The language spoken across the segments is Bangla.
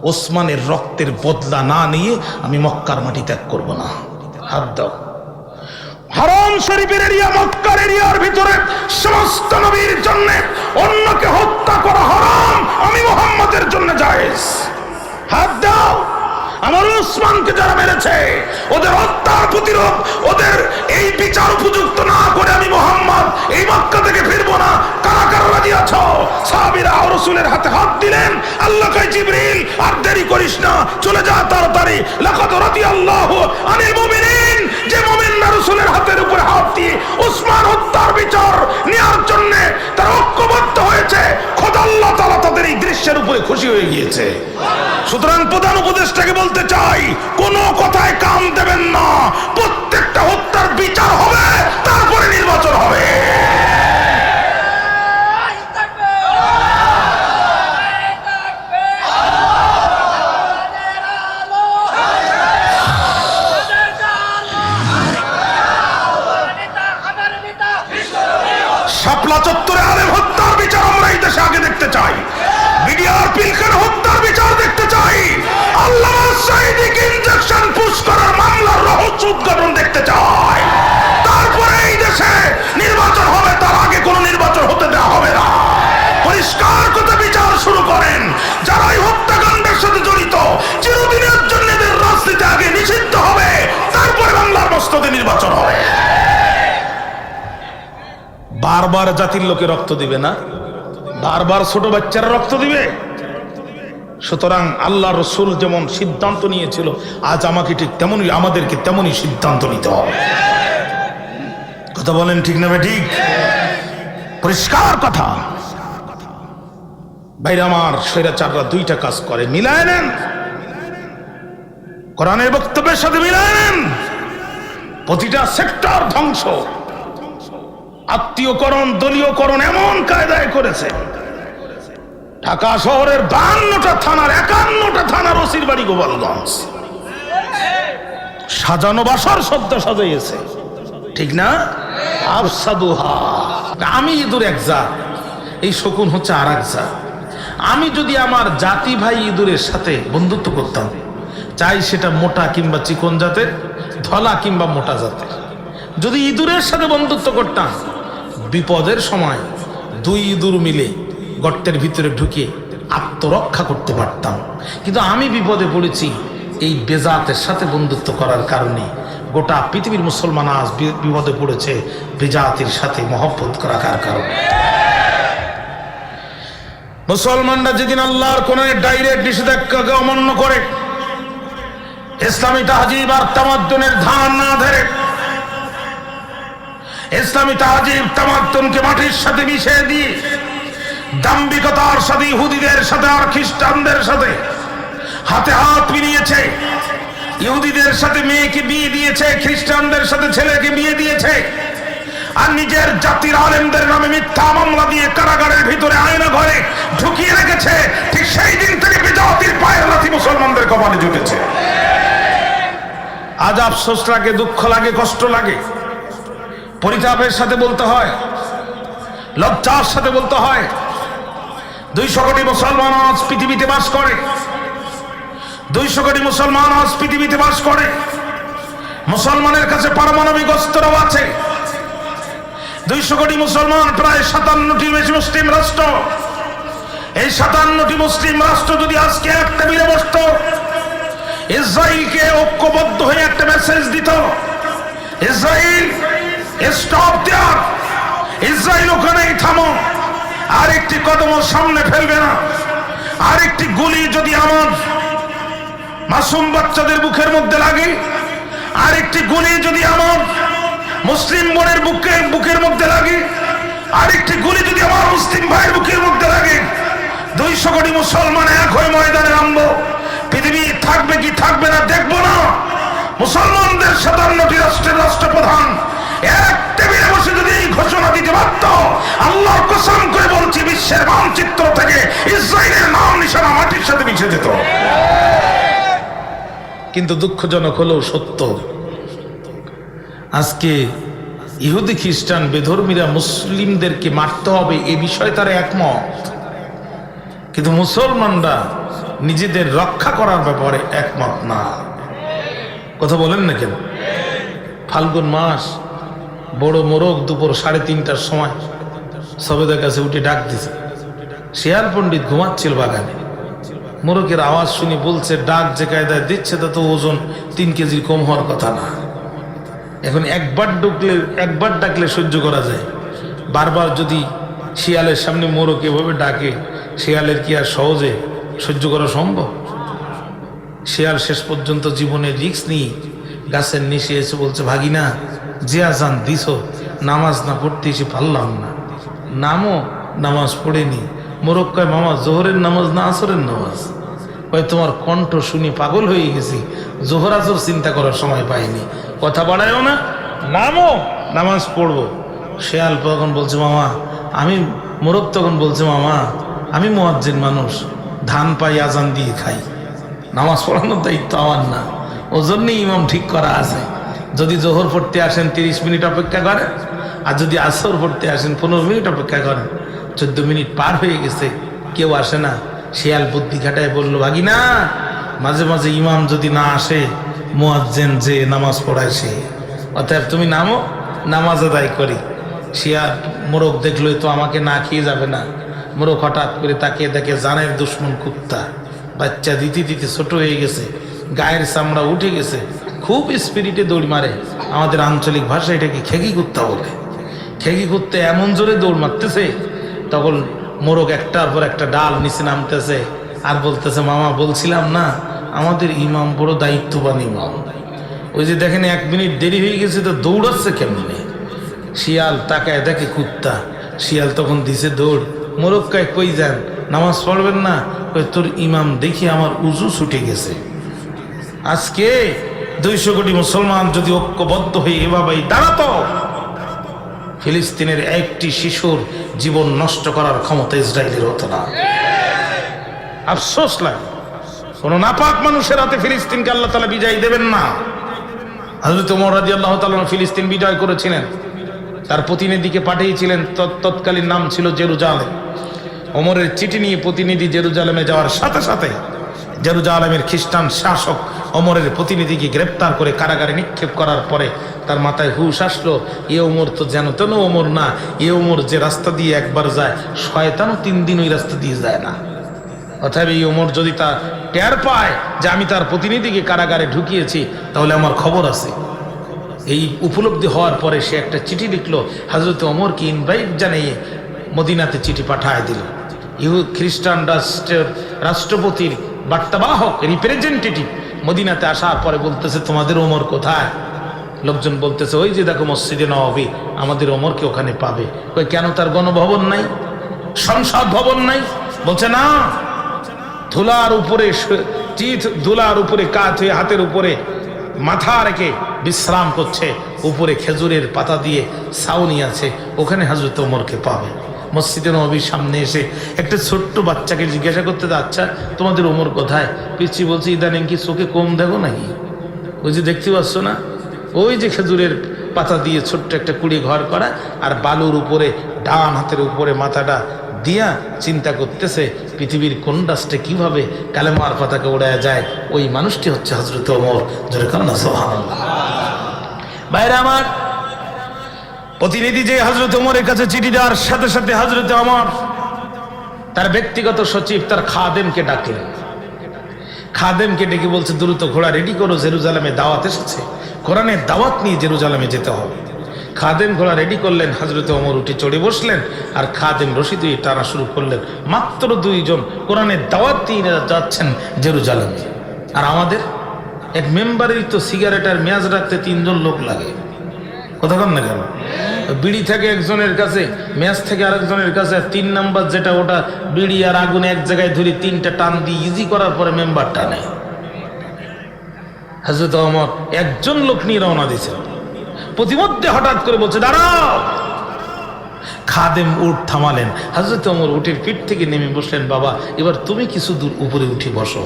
ওসমানের রক্তের বদলা না নিয়ে আমি মক্কার মাটি ত্যাগ করব না। হাত দাও। হারাম শরীফের এরিয়া, মক্কার এরিয়ার ভিতরে সমস্ত নবীর জন্য অন্যকে হত্যা করা হারাম, আমি মুহাম্মদের জন্য জায়েজ। হাত দাও। আমার ওসমানকে যারা মেরেছে ওদের হত্যার প্রতিরোধ, ওদের এই বিচার উপযুক্ত না করে আমি মুহাম্মদ এই মক্কা থেকে ফিরবো না। কারা কারা রাজি আছো? সাহাবীরা রাসূলের হাতে হাত দিলেন। আল্লাহ কয় জিবরিল আর দেরি করিস না, চলে যা তাড়াতাড়ি। লাকাদ রাদিয়াল্লাহু আনিল মুমিনিন, যে মুমিনরা রাসূলের হাতের উপরে হাত দিয়ে ওসমান হত্যার বিচার নেওয়ার জন্য তারা ঐক্যবদ্ধ হয়েছে, খোদা আল্লাহ তাআলা তাদের এই দৃশ্যের উপরে খুশি হয়ে গিয়েছে। সুতরাং প্রধান উপদেষ্টাকে বলতে চাই, কোন কথায় কাম দেবেন না, প্রত্যেকটা হত্যার বিচার হবে, তারপরে নির্বাচন হবে। শাপলা চত্বরে আলেম হত্যার বিচার আমরা এই দেশে আগে দেখতে চাই। বিডিআর পিলখানা হত্যার বিচার দেখতে চাই। আল্লামা সাঈদীকে ইনজেকশন পুশ করার মামলার রহস্য উদ্ঘাটন দেখতে চাই। তারপরে এই দেশে নির্বাচন হবে, তার আগে কোনো নির্বাচন হতে দেওয়া হবে না। পরিষ্কার কথা বিচার শুরু করেন। যারা এই হত্যাকাণ্ডের সাথে জড়িত চিরদিনের জন্য এদের রাজনীতি আগে নিষিদ্ধ হবে, তারপরে বাংলার মস্তকে নির্বাচন হবে। বারবার জাতির লোকে রক্ত দিবে না, বারবার ছোট বাচ্চারা রক্ত দিবে। সুতরাং আল্লাহ রসুল যেমন সিদ্ধান্ত নিয়েছিল, আজ আমাকে ঠিক তেমনই, আমাদেরকে তেমনই সিদ্ধান্ত নিতে হবে। কথা বলেন ঠিক না? ঠিক পরিষ্কার কথা। ভাইরা আমার, স্বৈরাচাররা দুইটা কাজ করে, মিলায় নেন, কোরআনের বক্তব্যের সাথে মিলায় নেন। প্রতিটা সেক্টর ধ্বংস, আত্মীয়করণ, দলীয়করণ এমন কায়দায় করেছে। ঢাকা শহরের 52টা থানার 51টা থানার ওসির বাড়ি গোপালগঞ্জ। সাজানো বাসর সদ্য সাজাইয়েছে, ঠিক না? আফসাদুহা। আমি ইঁদুর এক জাত, এই শকুন হচ্ছে আর এক জাত। আমি যদি আমার জাতি ভাই ইঁদুরের সাথে বন্ধুত্ব করতাম, চাই সেটা মোটা কিংবা চিকন জাতের, ধলা কিংবা মোটা জাতের, যদি ইঁদুরের সাথে বন্ধুত্ব করতাম, বিপদের সময় দুই ইঁদুর মিলে গর্তের ভিতরে ঢুকে আত্মরক্ষা করতে পারতাম। কিন্তু আমি বিপদে পড়েছি এই বেজাতের সাথে বন্ধুত্ব করার কারণে। গোটা পৃথিবীর মুসলমান আজ বিপদে পড়েছে বেজাতির সাথে মহব্বত করার কারণে। মুসলমানরা যেদিন আল্লাহর কোরআনের ডাইরেক্ট নিষেধাজ্ঞাকে অমান্য করে, ইসলামী তাহজিব আর তামাদ্দুনের ধার না ধরে, ইসলামী তাহজিব তামাদ্দুনকে মাটির সাথে মিশিয়ে দিয়ে দাম্ভিকতার সাথে ইহুদিদের সাথে আর খ্রিস্টানদের সাথে হাতে হাত মিলিয়েছে। ইহুদিদের সাথে মেয়েকে বিয়ে দিয়েছে, খ্রিস্টানদের সাথে ছেলেকে বিয়ে দিয়েছে, আর নিজের জাতির আলেমদের নামে মিথ্যা মামলা দিয়ে কারাগারের ভিতরে আয়না ঘরে ঢুকিয়ে রেখেছে। ঠিক সেই দিন থেকে বেজাতির পায়ের লাথি মুসলমানদের কপালে জুটেছে। আজ আফসোস লাগে, দুঃখ লাগে, কষ্ট লাগে, পরিতাপের সাথে বলতে হয়, লজ্জার সাথে বলতে হয়, 200 কোটি মুসলমান আজ পৃথিবীতে বাস করে। 200 কোটি মুসলমান আজ পৃথিবীতে বাস করে। মুসলমানের কাছে পারমাণবিক অস্ত্রও আছে। 200 কোটি মুসলমান, প্রায় 57টি মুসলিম রাষ্ট্র। এই 57টি মুসলিম রাষ্ট্র যদি আজকে এক টেবিলে বসত, ইসরায়েলকে ঐক্যবদ্ধ হয়ে একটা মেসেজ দিত, ইসরায়েল স্টপ দেয়ার, ইসরায়েল ওখানেই থামো, আর একটি কদম সামনে ফেলবে না। আর একটি গুলি যদি আমার মাসুম বাচ্চাদের বুকের মধ্যে লাগে, আর একটি গুলি যদি আমার মুসলিম বোনের বুকের মধ্যে লাগে, আর একটি গুলি যদি আমার মুসলিম ভাইয়ের বুকের মধ্যে লাগে, 200 কোটি মুসলমান এক হয়ে ময়দানে নামবো। পৃথিবী থাকবে কি থাকবে না দেখবো না। মুসলমানদের 57টি রাষ্ট্রের রাষ্ট্রপ্রধান এক টেবিলে বসে যদি এই ঘোষণা দিতে পারত, আল্লাহর কসম করে বলছি, বিশ্বের মানচিত্র থেকে ইসরায়েলের নাম নিশানা মাটির সাথে মিশে যেত। কিন্তু দুঃখজনক হলেও সত্য, আজকে ইহুদি খ্রিস্টান বেধর্মীরা মুসলিমদেরকে মারতে হবে এ বিষয়ে তারা একমত, কিন্তু মুসলমানরা নিজেদের রক্ষা করার ব্যাপারে একমত না। কথা বলেন না কেন? ফাল্গুন মাস, বড় মোরগ দুপুর 3:30টার সময় সবেদের কাছে উঠে ডাক দিছে। শিয়াল পণ্ডিত ঘুমাচ্ছিল বাগানে। মোরগের আওয়াজ শুনে বলছে, ডাক যে কায়দায় দিচ্ছে তা তো ওজন 3 কেজির কম হওয়ার কথা না। এখন একবার ডাকলে সহ্য করা যায়, বারবার যদি শিয়ালের সামনে মোরগ এভাবে ডাকে, শিয়ালের কি আর সহজে সহ্য করা সম্ভব? শিয়াল শেষ পর্যন্ত জীবনের রিস্ক নিয়ে গাছের নিচে এসে বলছে, ভাগিনা যে আজান দিছ, নামাজ না পড়তে এসে পারলাম না, নামও নামাজ পড়েনি। মোরগ কয়, মামা জোহরের নামাজ না আসরের নামাজ? কয়, তোমার কণ্ঠ শুনি পাগল হয়ে গেছি, জোহর আসর চিন্তা করার সময় পাইনি, কথা বাড়ায়ও না, নামও নামাজ পড়বো। শিয়াল তখন বলছে, মামা আমি, মোরগ তখন বলছে, মামা আমি মুয়াজ্জিন মানুষ, ধান পাই আজান দিয়ে খাই, নামাজ পড়ানোর দায়িত্ব আমার না, ওই জন্যই ইমাম ঠিক করা আছে। যদি জোহর পড়তে আসেন 30 মিনিট অপেক্ষা করেন, আর যদি আসর পড়তে আসেন 15 মিনিট অপেক্ষা করেন। 14 মিনিট পার হয়ে গেছে, কেউ আসে না। শিয়াল বুদ্ধি খাটায় বলল, ভাগিনা মাঝে মাঝে ইমাম যদি না আসে, মুয়াজ্জিন যে নামাজ পড়ায় সে, অতএব তুমি নামো, নামাজ আদায় করি। শিয়াল মোরগ দেখলো তো আমাকে না খেয়ে যাবে না। মোরগ হঠাৎ করে তাকিয়ে দেখে জানের দুশ্মন কুত্তা, বাচ্চা দিতে দিতে ছোট হয়ে গেছে, গায়ের চামড়া উঠে গেছে, খুব স্পিরিটে দৌড় মারে। আমাদের আঞ্চলিক ভাষায় এটাকে খেকি কুত্তা বলে। খেকি কুত্তা এমন জোরে দৌড় মারতেছে, তখন মোরগ একটার পর একটা ডাল নিচে নামতেছে আর বলতেছে, মামা বলছিলাম না আমাদের ইমাম বড় দায়িত্ববান ইমাম, ওই যে দেখেন 1 মিনিট দেরি হয়ে গেছে তো দৌড়াচ্ছে কেমনে। শিয়াল তাকায় দেখে কুত্তা, শিয়াল তখন দিছে দৌড়। মোরগ কয়, কই যান, নামাজ পড়বেন না? কই, তোর ইমাম দেখি আমার উজু ছুটে গেছে। আজকে 200 কোটি মুসলমান যদি ঐক্যবদ্ধ হয়ে এভাবেই দাঁড়াতো, ফিলিস্তিনের একটি শিশুর জীবন নষ্ট করার ক্ষমতা ইসরায়েলের হতো না। আফসোস লাগে, কোন নাপাক মানুষের হাতে ফিলিস্তিনকে আল্লাহ তাআলা বিজয় দেবেন না। হযরত ওমর রাদিয়াল্লাহু তাআলা ফিলিস্তিন বিজয় করেছিলেন, তার প্রতিনিধিকে পাঠিয়েছিলেন, তৎকালীন নাম ছিল জেরুজালেম। ওমরের চিঠি নিয়ে প্রতিনিধি জেরুজালেমে যাওয়ার সাথে সাথে জেরুজালেমের খ্রিস্টান শাসক ওমরের প্রতিনিধিকে গ্রেপ্তার করে কারাগারে নিক্ষেপ করার পরে তার মাথায় হুশ আসলো, এ ওমর তো যেন তেন ওমর না, এ ওমর যে রাস্তা দিয়ে একবার যায়, শয়তানও 3 দিন ওই রাস্তা দিয়ে যায় না। অতএব এই ওমর যদি তা টের পায় যে আমি তার প্রতিনিধিকে কারাগারে ঢুকিয়েছি, তাহলে আমার খবর আছে। এই উপলব্ধি হওয়ার পরে সে একটা চিঠি লিখলো, হযরত ওমরকে ইনভাইট জানিয়ে মদিনাতে চিঠি পাঠায় দিল। খ্রিস্টান রাষ্ট্রপতির বার্তাবাহক রিপ্রেজেন্টেটিভ মদিনাতে আসার পরে বলতেছে, তোমাদের ওমর কোথায়? লোকজন বলতেছে, ওই যে দেখো মসজিদে নববী, আমাদের ওমরকে ওখানে পাবে। কই, কেন তার গণভবন নাই, সংসদ ভবন নাই? বলছে না, ধুলার উপরে কাত হয়ে হাতের উপরে মাথা রেখে বিশ্রাম করছে, উপরে খেজুরের পাতা দিয়ে ছাউনি আছে, ওখানে হযরত ওমরকে পাবে। মসজিদে নববীর সামনে এসে একটা ছোট্ট বাচ্চাকে জিজ্ঞাসা করতে, আচ্ছা তোমাদের ওমর কোথায়? পিচ্ছি বলছে, ইদানিং কি চোখে কম দেখো নাকি? ওই যে দেখতে পাচ্ছ না, ওই যে খেজুরের পাতা দিয়ে ছোট্ট একটা কুড়ি ঘর করা, আর বালুর উপরে ডান হাতের উপরে মাথাটা দিয়া চিন্তা করতেছে পৃথিবীর কোন রাষ্ট্রে কিভাবে কালেমার পতাকা উড়ায় যায়, ওই মানুষটি হচ্ছে হযরত ওমর। যেরকম না, সুবহানাল্লাহ। বাইরে আমার প্রতিনিধি যে হযরত ওমরের কাছে চিঠি দেওয়ার সাথে সাথে হযরত ওমর তার ব্যক্তিগত সচিব তার খাদেমকে ডাকলেন। খাদেমকে ডেকে বলছে, দ্রুত ঘোড়া রেডি করো, জেরুজালেমে দাওয়াত এসেছে, কোরআনের দাওয়াত নিয়ে জেরুজালেমে যেতে হবে। খাদেম ঘোড়া রেডি করলেন, হযরত ওমর উঠে চড়ে বসলেন, আর খাদেম রশি দিয়ে টানা শুরু করলেন। মাত্র 2 জন কোরআনের দাওয়াত দিয়ে যাচ্ছেন জেরুজালেমে। আর আমাদের এক মেম্বারের তো সিগারেটের মেয়াজ রাখতে 3 জন লোক লাগে। কথা কন না কেন? বিড়ি থাকে একজনের কাছে, ম্যাচ থেকে আরেকজনের কাছে, 3 নাম্বার যেটা, ওটা বিড়ি আর আগুন এক জায়গায় ধরে 3টা টান দিয়ে ইজি করার পরে মেম্বার টানে। হযরত ওমর একজন লোক নিয়ে রওনা দিয়েছে, প্রতিমধ্যে হঠাৎ করে বলছে, দাঁড়াও। খাদেম উঠ থামালেন, হযরত ওমর উটের পিঠ থেকে নেমে বসলেন, বাবা এবার তুমি কিছু দূর উপরে উঠে বসো।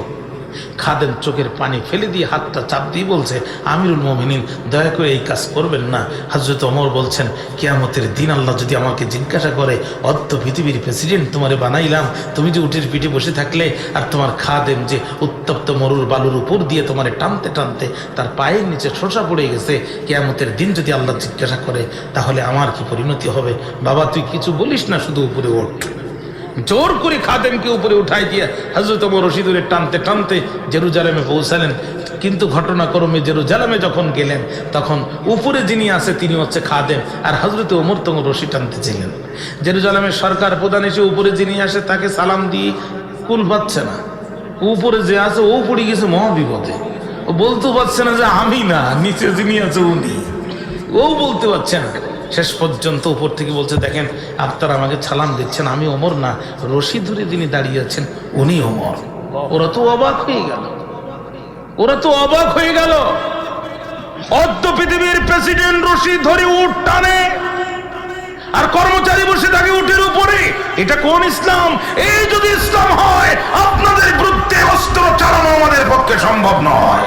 খাদেম চোখের পানি ফেলে দিয়ে হাতটা চাপ দিয়ে বলছে, আমিরুল মুমিনিন, দয়া করে এই কাজ করবেন না। হযরত ওমর বলছেন, কিয়ামতের দিন আল্লাহ যদি আমাকে জিজ্ঞাসা করে, অদ্য পৃথিবীর প্রেসিডেন্ট তোমারে বানাইলাম, তুমি যে উটের পিঠে বসে থাকলে, আর তোমার খাদেম যে উত্তপ্ত মরুর বালুর উপর দিয়ে তোমারে টানতে টানতে তার পায়ের নিচে শোষা পড়ে গেছে, কিয়ামতের দিন যদি আল্লাহ জিজ্ঞাসা করে, তাহলে আমার কি পরিণতি হবে? বাবা তুই কিছু বলিস না, শুধু উপরে ওঠ। জোর করে খাদেমকে উপরে উঠাই দিয়ে হযরত ওমর রশি ধরে টানতে টানতে জেরুজালেমে পৌঁছালেন। কিন্তু ঘটনাক্রমে জেরুজালেমে যখন গেলেন, তখন উপরে যিনি আছে তিনি হচ্ছে খাদেম, আর হযরত ওমর তখন রশি টানতেছিলেন। জেরুজালেমের সরকার প্রধান এসে উপরে যিনি আসে তাকে সালাম দিয়ে কুল পাচ্ছে না। উপরে যে আছে ও পড়ে গেছে মহাবিপদে, ও বলতে পারছে না যে আমি না, নিচে যিনি আছে উনি, ও বলতে পারছে না। শেষ পর্যন্ত উপর থেকে বলছে, দেখেন আপনারা আমাকে সালাম দিচ্ছেন, আমি ওমর না, রশি ধরে যিনি দাঁড়িয়ে আছেন উনি ওমর। ওরা তো অবাক হয়ে গেল, ওরা তো অবাক হয়ে গেল। অদ্য পৃথিবীর প্রেসিডেন্ট রশি ধরে উট টানে, আর কর্মচারী বসে থাকে উটের উপরে। এটা কোন ইসলাম? এই যদি ইসলাম হয়, আপনাদের বিরুদ্ধে অস্ত্র চালানো আমাদের পক্ষে সম্ভব নয়।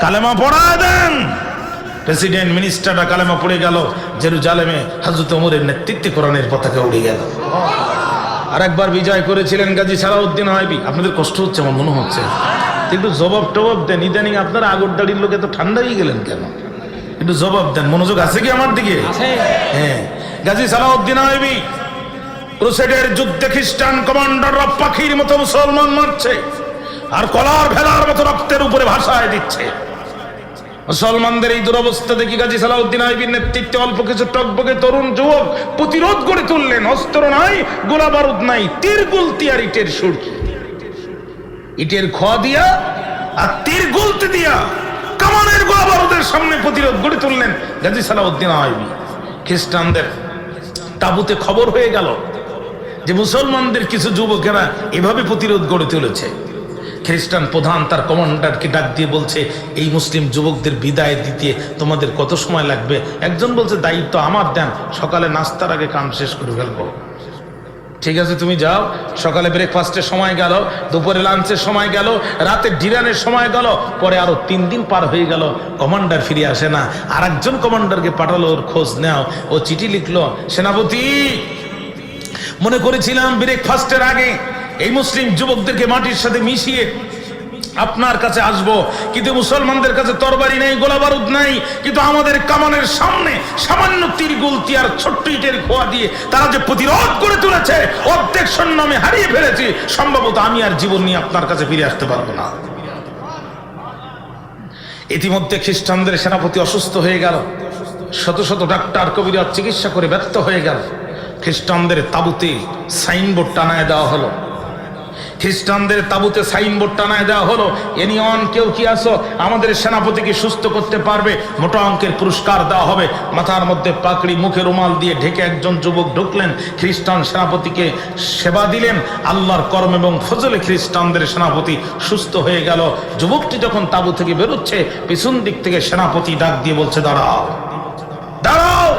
কালেমা পড়ায় দেন। প্রেসিডেন্ট মিনিস্টাররা কালেমা পড়ে গেল। জেরুজালেমে হযরত ওমরের নেতৃত্বে কোরআনের পতাকা উড়ে গেল। আর একবার বিজয় করেছিলেন গাজী সালাউদ্দিন আইবি। আপনাদের কষ্ট হচ্ছে আমার মনে হচ্ছে, একটু জবাব টবাব দেন। ইদানিং আপনারা আগর দাড়ির লোকে তো ঠান্ডা হয়ে গেলেন কেন? একটু জবাব দেন। মনোযোগ আছে কি আমার দিকে? হ্যাঁ, গাজী সালাউদ্দিন আইবি ক্রুসেডের যুদ্ধে খ্রিস্টান কমান্ডাররা পাখির মতো মুসলমান মারছে, আর কলার ভেলার মতো রক্তের উপরে ভাসায় দিচ্ছে। মুসলমানদের এই দুরবস্থা দেখি গাজী সালাউদ্দিন আইবির নেতৃত্বে অল্প কিছু টকবকে তরুণ যুবক প্রতিরোধ গড়ে তুললেন। অস্ত্র নাই, গোলা বারুদ নাই, তীর গুলতি আর ইটের সুরকি, ইটের খোয়া দিয়া আর তীর গুলতি দিয়া কামানের গোলা বারুদের সামনে প্রতিরোধ গড়ে তুললেন গাজী সালাউদ্দিন আইবি। খ্রিস্টানদের তাবুতে খবর হয়ে গেল যে মুসলমানদের কিছু যুবকেরা এভাবে প্রতিরোধ গড়ে তুলেছে। খ্রিস্টান প্রধান তার কমান্ডারকে ডাক দিয়ে বলছে, এই মুসলিম যুবকদের বিদায় দিতে তোমাদের কত সময় লাগবে? একজন বলছে, দায়িত্ব আমার দেন, সকালে নাস্তার আগে কাম শেষ করে ফেলবো। ঠিক আছে, তুমি যাও। সকালে ব্রেকফাস্টের সময় গেল, দুপুরে লাঞ্চের সময় গেল, রাতে ডিনারের সময় গেল, পরে আরো 3 দিন পার হয়ে গেল, কমান্ডার ফিরে আসে না। আর একজন কমান্ডারকে পাঠালো ওর খোঁজ নেও। ও চিঠি লিখলো, সেনাপতি, মনে করেছিলাম ব্রেকফাস্টের আগে এই মুসলিম যুবকদেরকে মাটির সাথে মিশিয়ে আপনার কাছে আসবো, কিন্তু মুসলমানদের কাছে তরবারি নেই, গোলা বারুদ নাই, কিন্তু আমাদের কামানের সামনে সামান্য তীর গুলতি আর ছোট্ট ইটের খোয়া দিয়ে তারা যে প্রতিরোধ করে তুলেছে, অর্ধেক সৈন্য আমি হারিয়ে ফেলেছি। সম্ভবত আমি আর জীবন নিয়ে আপনার কাছে ফিরে আসতে পারবো না। ইতিমধ্যে খ্রিস্টানদের সেনাপতি অসুস্থ হয়ে গেল। শত শত ডাক্তার কবিরা চিকিৎসা করে ব্যর্থ হয়ে গেল। খ্রিস্টানদের তাবুতে সাইনবোর্ড টানায় দেওয়া হলো। খ্রিস্টানদের তাবুতে সাইনবোর্ড টানায় দেওয়া হলো, এনিওয়ান, কেউ কি আসো, আমাদের সেনাপতিকে সুস্থ করতে পারবে, মোটা অঙ্কের পুরস্কার দেওয়া হবে। মাথার মধ্যে পাকড়ি, মুখে রুমাল দিয়ে ঢেকে একজন যুবক ঢুকলেন, খ্রিস্টান সেনাপতিকে সেবা দিলেন। আল্লাহর কর্ম এবং ফজলে খ্রিস্টানদের সেনাপতি সুস্থ হয়ে গেল। যুবকটি যখন তাবু থেকে বেরোচ্ছে, পিছন দিক থেকে সেনাপতি ডাক দিয়ে বলছে, দাঁড়াও, দাঁড়াও।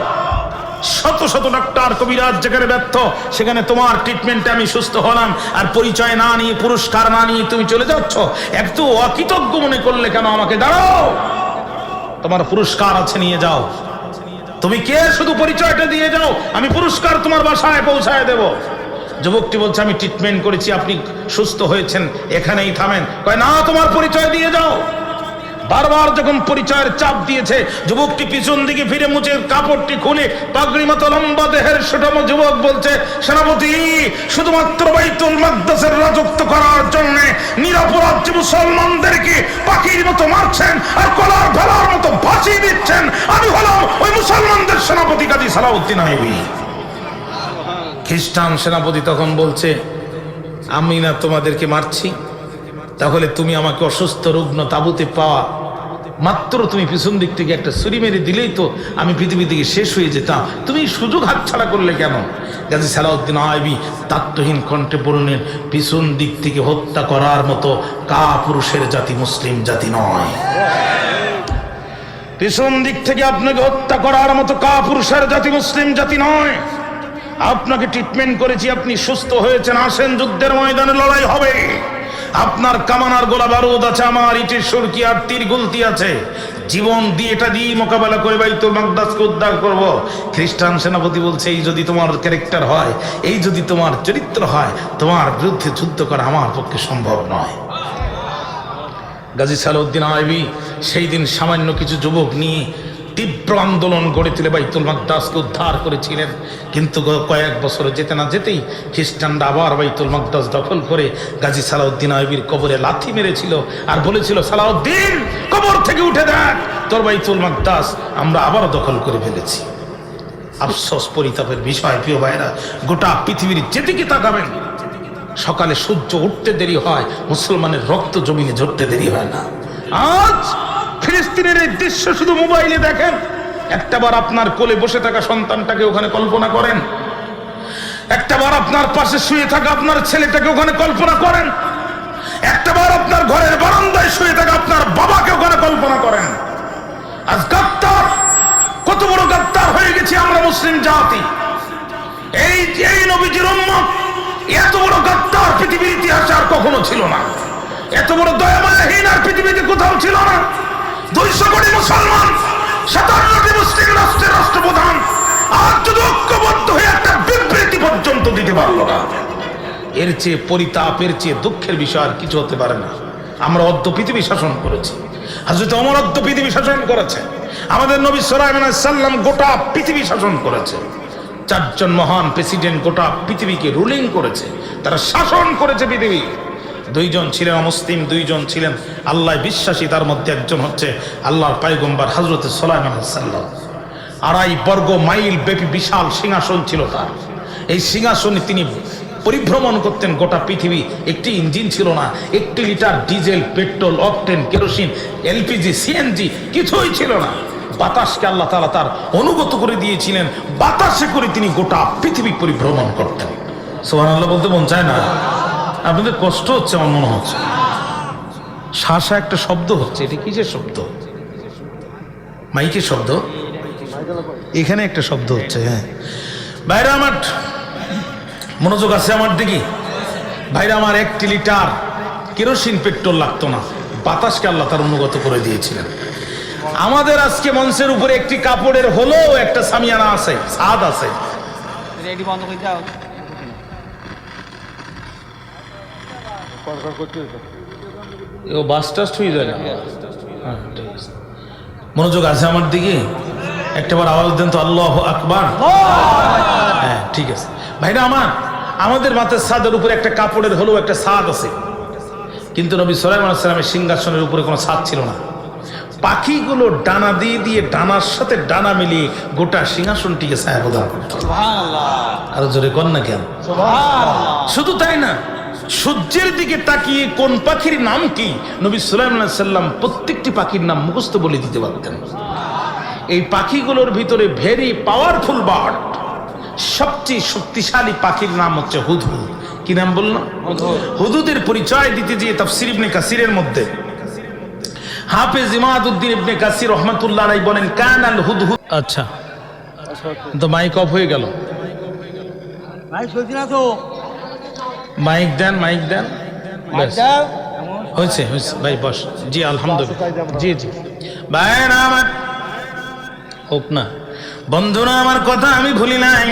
শত শত ডাক্তার কবিরাজ যেখানে ব্যর্থ, সেখানে তোমার ট্রিটমেন্টে আমি সুস্থ হলাম, আর পরিচয় না নিয়ে, পুরস্কার না নিয়ে তুমি চলে যাচ্ছ। একটু অকৃতজ্ঞ মনে করলে কেন আমাকে? দাঁড়াও, তোমার পুরস্কার আছে, নিয়ে যাও। তুমি কে শুধু পরিচয়টা দিয়ে যাও, আমি পুরস্কার তোমার বাসায় পৌঁছায় দেব। যুবকটি বলছে, আমি ট্রিটমেন্ট করেছি, আপনি সুস্থ হয়েছেন, এখানেই থামেন। কয়, না, তোমার পরিচয় দিয়ে যাও। বারবার যখন পরিচয়ের চাপ দিয়েছে, যুবকটি পিছন দিকে ফিরে মুছে কাপড়টি খুলে পাগড়ি মতো লম্বা দেহের সুঠাম যুবক বলছে, সেনাপতি, শুধুমাত্র বাইতুল মাকদাসের রাজত্ব করার জন্য নিরপরাধ মুসলমানদেরকে পাখির মতো মারছেন আর কলার ভেলার মতো ভাসিয়ে দিচ্ছেন। আমি হলাম ওই মুসলমানদের সেনাপতি গাজী সালাউদ্দিন আইবি। খ্রিস্টান সেনাপতি তখন বলছে, আমি না তোমাদেরকে মারছি, তাহলে তুমি আমাকে অসুস্থ রুগ্ন তাবুতে পাওয়া মাত্র তুমি পিছন দিক থেকে একটা ছুরি মেরে দিলেই তো আমি পৃথিবী থেকে শেষ হয়ে যেতাম, তুমি সুযোগ হাতছাড়া করলে কেন? গাজী সালাউদ্দিন আইবি তাত্ত্বহীন কণ্ঠে বললেন, পিছন দিক থেকে হত্যা করার মতো কাপুরুষের জাতি মুসলিম জাতি নয়। পিছন দিক থেকে আপনাকে হত্যা করার মতো কাপুরুষের জাতি মুসলিম জাতি নয়। আপনাকে ট্রিটমেন্ট করেছি, আপনি সুস্থ হয়েছেন, আসেন, যুদ্ধের ময়দানে লড়াই হবে। আপনার কামানার গোলা বারুদ আছে, আমার ইটের সুরকি আর তীর গুলতি আছে। জীবন দিয়ে এটা দিয়ে মোকাবেলা করে বাইতুল মাকদাসকে উদ্ধার করব। খ্রিস্টান সেনাপতি বলছে এই যদি তোমার ক্যারেক্টার হয়, এই যদি তোমার চরিত্র হয়, তোমার বিরুদ্ধে যুদ্ধ করা আমার পক্ষে সম্ভব নয়। গাজী সালাউদ্দিন আইবি সেই দিন সামান্য কিছু যুবক নিয়ে তীব্র আন্দোলন গড়ে তুলে বাইতুল মাকদাসকে উদ্ধার করেছিলেন। কিন্তু কয়েক বছর যেতে না যেতেই খ্রিস্টানরা আবার বাইতুল মাকদাস দখল করে গাজী সালাউদ্দিন আইবির কবরে লাথি মেরেছিল আর বলেছিল, সালাউদ্দিন কবর থেকে উঠে দেখ, তোর বাইতুল মাকদাস আমরা আবারও দখল করে ফেলেছি। আফসোস, পরিতাপের বিষয় প্রিয় ভাইরা, গোটা পৃথিবীর যেদিকে তাকাবেন সকালে সূর্য উঠতে দেরি হয়, মুসলমানের রক্ত জমিনে ঝরতে দেরি হয় না। আজ ফিলিস্তিনের এই দৃশ্য শুধু মোবাইলে দেখেন, একটাবার আপনার কোলে বসে থাকা সন্তানটাকে ওখানে কল্পনা করেন, একটাবার আপনার পাশে শুয়ে থাকা আপনার ছেলেটাকে ওখানে কল্পনা করেন, একটাবার আপনার ঘরের বারান্দায় শুয়ে থাকা আপনার বাবাকে ওখানে কল্পনা করেন। আজ গাদ্দার, কত বড় গাদ্দার হয়ে গেছি আমরা মুসলিম জাতি। এই নবীজির উম্মত এত বড় গাদ্দার পৃথিবীর ইতিহাসে আর কখনো ছিল না। এত বড় দয়ামায়াহীন আর পৃথিবীতে কোথাও ছিল না। 200 কোটি মুসলমান, 57টি মুসলিম রাষ্ট্রের রাষ্ট্রপ্রধান আর যদি ঐক্যবদ্ধ হয়ে একটা বিবৃতি পর্যন্ত দিতে পারলো না। এর চেয়ে পরিতাপ, এর চেয়ে দুঃখের বিষয় আর কিছু হতে পারে না। আমরা অর্ধ পৃথিবী শাসন করেছি, হযরত ওমর অর্ধ পৃথিবী শাসন করেছে, আমাদের নবী সাল্লাল্লাহু আলাইহি ওয়াসাল্লাম গোটা পৃথিবী শাসন করেছে। 4 জন মহান প্রেসিডেন্ট গোটা পৃথিবীকে রুলিং করেছে, তারা শাসন করেছে পৃথিবী। 2 জন ছিলেন অমুসলিম, 2 জন ছিলেন আল্লাহ বিশ্বাসী, তার মধ্যে একজন হচ্ছে আল্লাহর পয়গম্বর হযরত সুলাইমান আলাইহিস সালাম। 2.5 বর্গ মাইল ব্যাপী বিশাল সিংহাসন ছিল তার। এই সিংহাসনে তিনি পরিভ্রমণ করতেন গোটা পৃথিবী। একটি ইঞ্জিন ছিল না, 1 litre diesel, petrol, octane, kerosene, LPG, CNG কিছুই ছিল না। বাতাসকে আল্লাহ তাআলা তার অনুগত করে দিয়েছিলেন, বাতাসে করে তিনি গোটা পৃথিবী পরিভ্রমণ করতেন। সুবহানাল্লাহ বলতে মন চায় না? আপনাদের কষ্ট হচ্ছে আমার মনে হচ্ছে। শাসা একটা শব্দ হচ্ছে, এটা কিসের শব্দ? মাইকের শব্দ? এখানে একটা শব্দ হচ্ছে। হ্যাঁ ভাইরা আমার, মনোযোগ আছে আমার দিকে ভাইরা আমার। 1 লিটার কেরোসিন, পেট্রোল লাগতো না, বাতাসকে আল্লাহ তার অনুগত করে দিয়েছিলেন। আমাদের আজকে মঞ্চের উপরে একটি কাপড়ের হলো একটা সামিয়ানা আছে, ছাদ আছে। মনোযোগ আছে আমার দিকে? একটাবার আওয়াজ দেন তো, আল্লাহু আকবার। হ্যাঁ ঠিক আছে ভাইরা আমার, আমাদের মাথার ছাদের উপরে একটা কাপড়ের হলো একটা ছাদ আছে, কিন্তু নবী সুলাইমান আলাইহিস সালামের সিংহাসনের উপরে কোনো ছাদ ছিল না। পাখিগুলো ডানা দিয়ে দিয়ে ডানার সাথে ডানা মিলিয়ে গোটা সিংহাসনটিকে ছায়া প্রদান করত। আরো জোরে কর না কেন? শুধু তাই না, সূর্যের দিকে তাকিয়ে কোন পাখির নাম কি নবী সুলাইমান আলাইহিস সালাম প্রত্যেকটি পাখির নাম মুখস্থ বলে দিতে পারতেন। এই পাখিগুলোর ভিতরে ভেরি পাওয়ারফুল বার্ড, সবচেয়ে শক্তিশালী পাখির নাম হচ্ছে হুদহুদ। কি নাম বললাম? হুদহুদের পরিচয় দিতে গিয়ে তাফসীর ইবনে কাসিরের মধ্যে হাফেজ ইমাদউদ্দিন ইবনে কাসির রাহমাতুল্লাহ আলাইহি বলেন, কানাল হুদহুদ। আচ্ছা তো মাইক অফ হয়ে গেল, মাইক চলছে না তো, মাইক দেন, মাইক দেন। হয়েছে হয়েছে ভাই, বস। জি আলহামদুলিল্লাহ, জি জি ভাইরা আমার, হোক না বন্ধুরা আমার, কথা আমি ভুলি নাই।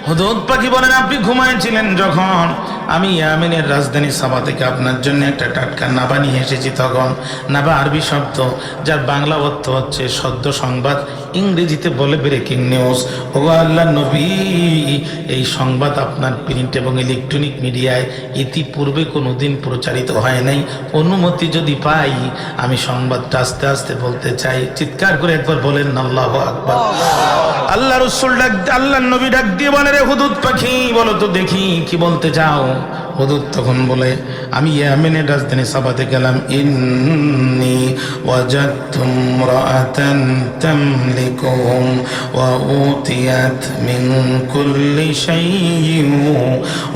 হুদহুদ পাখি বলেন, আপনি ঘুমাইছিলেন যখন আমি ইয়ামেনের রাজধানী সাবা থেকে আপনার জন্য একটা টাটকা নাবা নিয়ে এসেছি। তখন নাবা আরবি শব্দ, যার বাংলা অর্থ হচ্ছে সদ্য সংবাদ, ইংরেজিতে বলে ব্রেকিং নিউজ। ও আল্লাহ নবী, এই সংবাদ আপনার প্রিন্ট এবং ইলেকট্রনিক মিডিয়ায় ইতিপূর্বে কোনোদিন প্রচারিত হয় নাই। অনুমতি যদি পাই আমি সংবাদটা আস্তে আস্তে বলতে চাই। চিৎকার করে একবার বলেন আল্লাহু আকবার। আল্লাহ রাসূল ডাক, আল্লাহ নবী ডাক দিয়ে বলে, রে হুদহুদ পাখি বলো তো দেখি কি বলতে চাও। হুদহুদ তখন বলে, আমি ইয়ামেনের রাজধানী সাবাতে গেলাম। ইন্নী ওয়াজাদতু ইমরাআতান তামলিকুহুম ওয়া উতিয়াত মিন কুল্লি শাইইন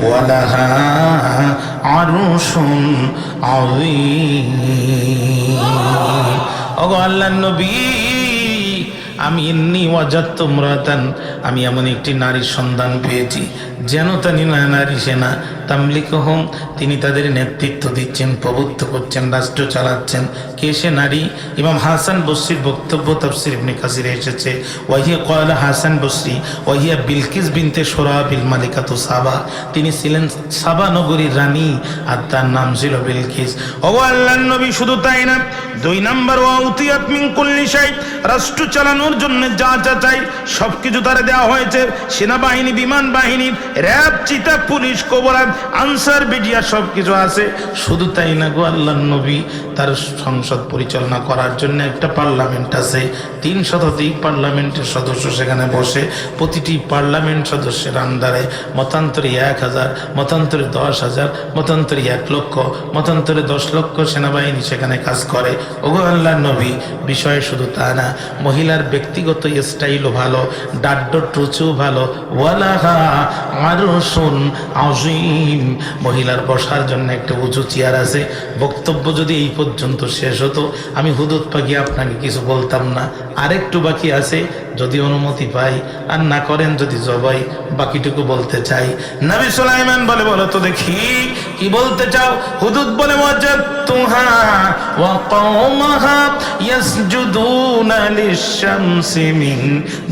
ওয়া লাহা আরশুন আযীম। ওগো আল্লাহর নবী, আমি ইন্নী ওয়াজাদতু ইমরাআতান, আমি এমন একটি নারীর সন্ধান পেয়েছি, যেন তেন নারী সে না, তামলিকুহুম, তিনি তাদের নেতৃত্ব দিচ্ছেন, প্রভুত্ব করছেন, রাষ্ট্র চালাচ্ছেন। কে সে নারী? ইমাম হাসান বসরির বক্তব্য তাফসীর ইবনে কাসিরে এসেছে, ওয়াহিয়া ক্বালা হাসান বসরি ওয়াহিয়া বিলকিস বিনতে সুরাবিল মালিকাতু সাবা, তিনি ছিলেন সাবা নগরীর রানী আর তার নাম ছিল বিলকিস। ও আল্লাহর নবী, শুধু তাই না, 2 নাম্বার ওয়া উতিয়াত মিন কুল্লি শাই, রাষ্ট্র চালানোর জন্য যা যা চাই সবকিছু তারে দেওয়া হয়েছে। সেনাবাহিনী, বিমান বাহিনী, র‍্যাব, চিতা, পুলিশ, কোবরা, আনসার, বিডিআর সবকিছু আছে। শুধু তাই না গো আল্লাহর নবী, তার সংসদ পরিচালনা করার জন্য একটা পার্লামেন্ট আছে। 3 শতাধিক পার্লামেন্টের সদস্য সেখানে বসে। প্রতিটি পার্লামেন্ট সদস্যের আন্ডারে মতান্তরে 1000, মতান্তরে 10,000, মতান্তরে 1 লক্ষ, মতান্তরে 10 লক্ষ সেনাবাহিনী সেখানে কাজ করে। ওগো আল্লাহর নবী, বিষয় শুধু তা না, মহিলার ব্যক্তিগত স্টাইলও ভালো, ডাড্ড টুচু ভালো। ওয়ালাহা আরশুন আযীম, মহিলার বসার জন্য একটা উঁচু চেয়ার আছে। বক্তব্য যদি এই পর্যন্ত শেষ হতো, আমি হুদুদ পাকি আপনাকে কিছু বলতাম না। আরেকটু বাকি আছে, যদি অনুমতি পাই, আর না করেন যদি জবাই, বাকিটুকু বলতে চাই। নবী সুলাইমান বলে, বলো তো দেখি কি বলতে চাও? হুদুদ বলে, ওয়াজাদতুহা ওয়া কওমাহা ইয়াসজুদুনা লিশ-শামসি মিন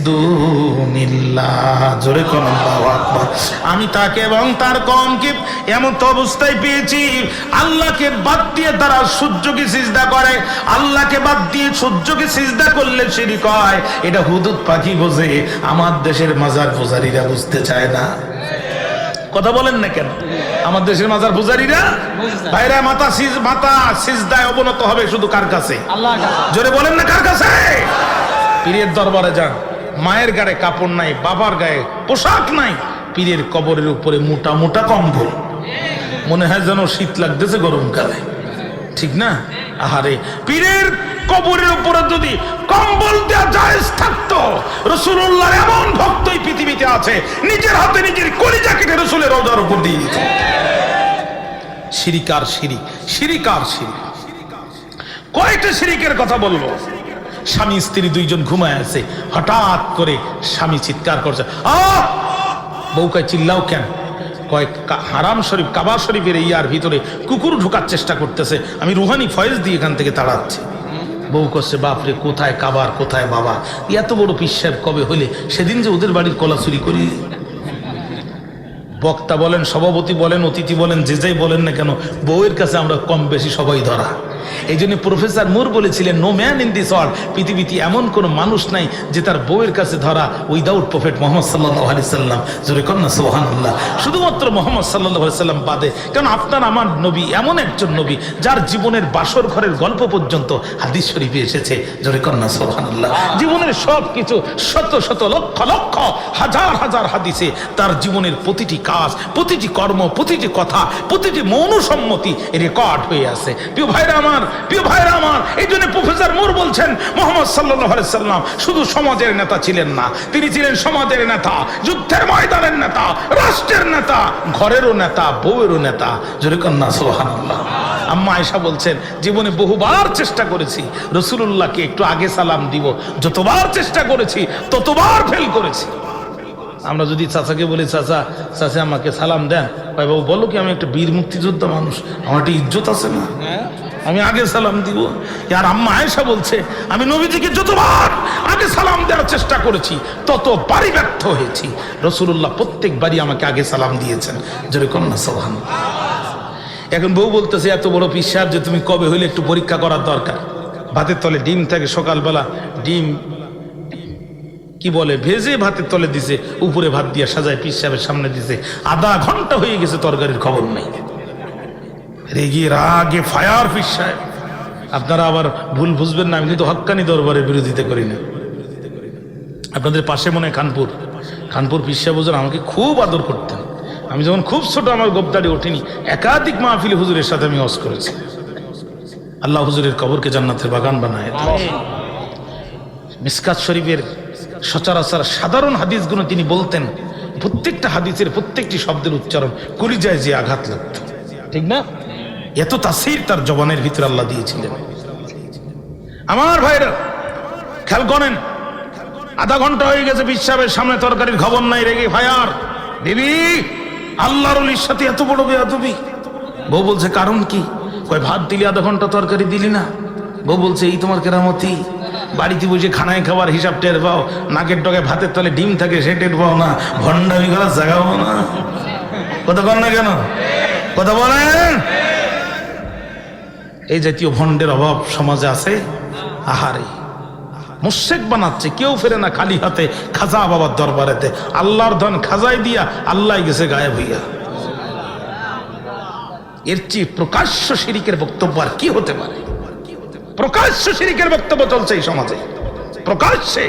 দুনিল্লাহ। জোরে কোন আল্লাহু আকবার। আমি তাকে এবং তার কওমকে এমন অবস্থায় পেয়েছি, আল্লাহকে বাদ দিয়ে তারা সূর্যকে সিজদা করে। আল্লাহকে বাদ দিয়ে সূর্যকে সিজদা করলে শিরক হয়। এটা হুদুদ পাখি বোঝে, আমার দেশের মাজার পূজারীরা বুঝতে চায় না। কথা বলেন না কেন? আমার দেশের মাজার পূজারীরা ভাইরা মাথা সিজদায় অবনত হবে শুধু কার কাছে? আল্লাহর কাছে। জোরে বলেন না, কার কাছে? পীরের দরবারে যান, মায়ের গায়ে কাপড় নাই, বাবার গায়ে পোশাক নাই, পীরের কবরের উপরে মোটা মোটা কম্বল, মনে হয় যেন শীত লাগতেছে গরমকালে, ঠিক না? আহারে, পীরের কবরের উপরে যদি কম্বল দেওয়া জায়েজ থাকতো, রাসূলুল্লাহর এমন ভক্তই পৃথিবীতে আছে, নিজের হাতে নিজের কলিজা কেটে রাসূলের রওজার উপর দিয়ে দিত। শিরিক আর শিরিক, শিরিক আর শিরিক। কয়টা শিরিকের কথা বলবো? স্বামী স্ত্রী 2 জন ঘুমায় আছে, হঠাৎ করে স্বামী চিৎকার করছে, আহ! বউকে চিল্লাও কেন? কয়েক হারাম শরীফ, কাবা শরীফের ইয়ার ভিতরে কুকুর ঢোকার চেষ্টা করতেছে, আমি রুহানি ফয়েজ দিয়ে এখান থেকে তাড়াচ্ছি। বউ করছে, বাপরে, কোথায় কাবার, কোথায় বাবা, এত বড় পিসাব কবে হইলে? সেদিন যে ওদের বাড়ির কলা চুরি করি। বক্তা বলেন, সভাপতি বলেন, অতিথি বলেন, যে যাই বলেন না কেন, বউয়ের কাছে আমরা কম বেশি সবাই ধরা। এই জন্য প্রফেসর মুর বলেছিলেন, no man in this world, পৃথিবীতে এমন কোনো মানুষ নাই যে তার বউয়ের কাছে ধরা উইদাউট প্রফেট মোহাম্মদ সাল্লাল্লাহু আলাইহি সাল্লাম। জোরে কন্যা সুবহানাল্লাহ। শুধুমাত্র মোহাম্মদ সাল্লাল্লাহু আলাইহি সাল্লাম বাদে। কারণ আপনার আমার নবী এমন একজন নবী, যার জীবনের বাসর ঘরের গল্প পর্যন্ত হাদিস শরীফে এসেছে। জোরে কন্যা সুবহানাল্লাহ। জীবনের সব কিছু শত শত লক্ষ লক্ষ হাজার হাজার হাদিসে তার জীবনের প্রতিটি কাজ, প্রতিটি কর্ম, প্রতিটি কথা, প্রতিটি মৌনসম্মতি রেকর্ড হয়ে আছে। প্রিয় ভাইরা আমার, প্রিয় ভাইরা আমার, এই জন্য প্রফেসর মুর বলছেন, মোহাম্মদ সাল্লাল্লাহু আলাইহি সাল্লাম শুধু সমাজের নেতা ছিলেন না, তিনি ছিলেন সমাজের নেতা, যুদ্ধের ময়দানের নেতা, রাষ্ট্রের নেতা, ঘরেরও নেতা, বউয়েরও নেতা। জোরে কন্যা সুবহানাল্লাহ। আম্মা আয়েশা বলছেন, জীবনে বহুবার চেষ্টা করেছি রাসূলুল্লাহকে একটু আগে সালাম দিব, যতবার চেষ্টা করেছি ততবার ফেল করেছি। আমরা যদি চাচাকে বলি, চাচা চাচা আমাকে সালাম দেন, ভাই বাবু বলো কি, আমি একটা বীর মুক্তিযোদ্ধা মানুষ, আমার একটা ইজ্জত আছে না, আমি আগে সালাম দিব। আর আম্মা আয়েশা বলছে, আমি নবীজিকে যতবার আগে সালাম দেওয়ার চেষ্টা করেছি ততবারই ব্যর্থ হয়েছি। রাসূলুল্লাহ প্রত্যেকবারই আমাকে আগে সালাম দিয়েছেন। জোরে কন্যা সুবহানাল্লাহ। এখন বউ বলতেছে, এত বড় পিসাব যে তুমি কবে হইলে একটু পরীক্ষা করার দরকার। ভাতের তলে ডিম থাকে, সকালবেলা ডিম কি বলে ভেজে ভাতের তলে দিছে, উপরে ভাত দিয়ে সাজায় পিসাবের সামনে দিছে, আধা ঘন্টা হয়ে গেছে, তরকারির খবর নেই। রেগে রাগে ফায়ার পিসাব। আপনারা আবার ভুল বুঝবেন না, আমি কিন্তু হক্কানি দরবারের বিরোধিতা করি না। আপনাদের পাশে মনে হয় খানপুর পিসা হুজুর আমাকে খুব আদর করতেন। আমি যখন খুব ছোট, আমার গোপদাড়ি ওঠেনি, একাধিক মাহফিল হুজুরের সাথে আমি ওয়াজ করেছি। আল্লাহ হুজুরের কবরকে জান্নাতের বাগান বানায়। মিসকাত শরীফের সচরাচর সাধারণ হাদিসগুলো তিনি বলতেন, প্রত্যেকটা হাদিসের প্রত্যেকটি শব্দের উচ্চারণ কলিজায় যে আঘাত লাগত, ঠিক না? এত তাসির তার জবানের ভিতরে আল্লাহ দিয়েছিলেন। আমার ভাইরা খেয়াল করেন, আধা ঘন্টা হয়ে গেছে, পিসাবের সামনে তরকারির খবর নাই, রেগে ফায়ার। বিবি আল্লাহর ওলির সাথে এত বড় বেয়াদবি। বউ বলছে কারণ কি? কয় ভাত দিলি আধা ঘন্টা তরকারি দিলি না। বউ বলছে এই তোমার কেরামতি, বাড়িতে বসে খানায় খাবার হিসাব টের পাও, নাকের ডগে ভাতের তলে ডিম থাকে সে টের পাও না, ভণ্ডামি করা জাগাবো না। কথা বল না কেন? কথা বলেন। এই জাতীয় ভণ্ডের অভাব সমাজে আছে। আহারে মুশরিক বানাচ্ছে, কেউ ফেরে না খালি হাতে খাজা বাবার দরবারেতে। আল্লাহর ধন খাজাই দিয়া আল্লাহ গেছে গায়েব হইয়া। এর চেয়ে প্রকাশ্য শিরিকের বক্তব্য আর কি হতে পারে? প্রকাশ্য শিরিকের বক্তব্য চলছে এই সমাজে, প্রকাশ্যে।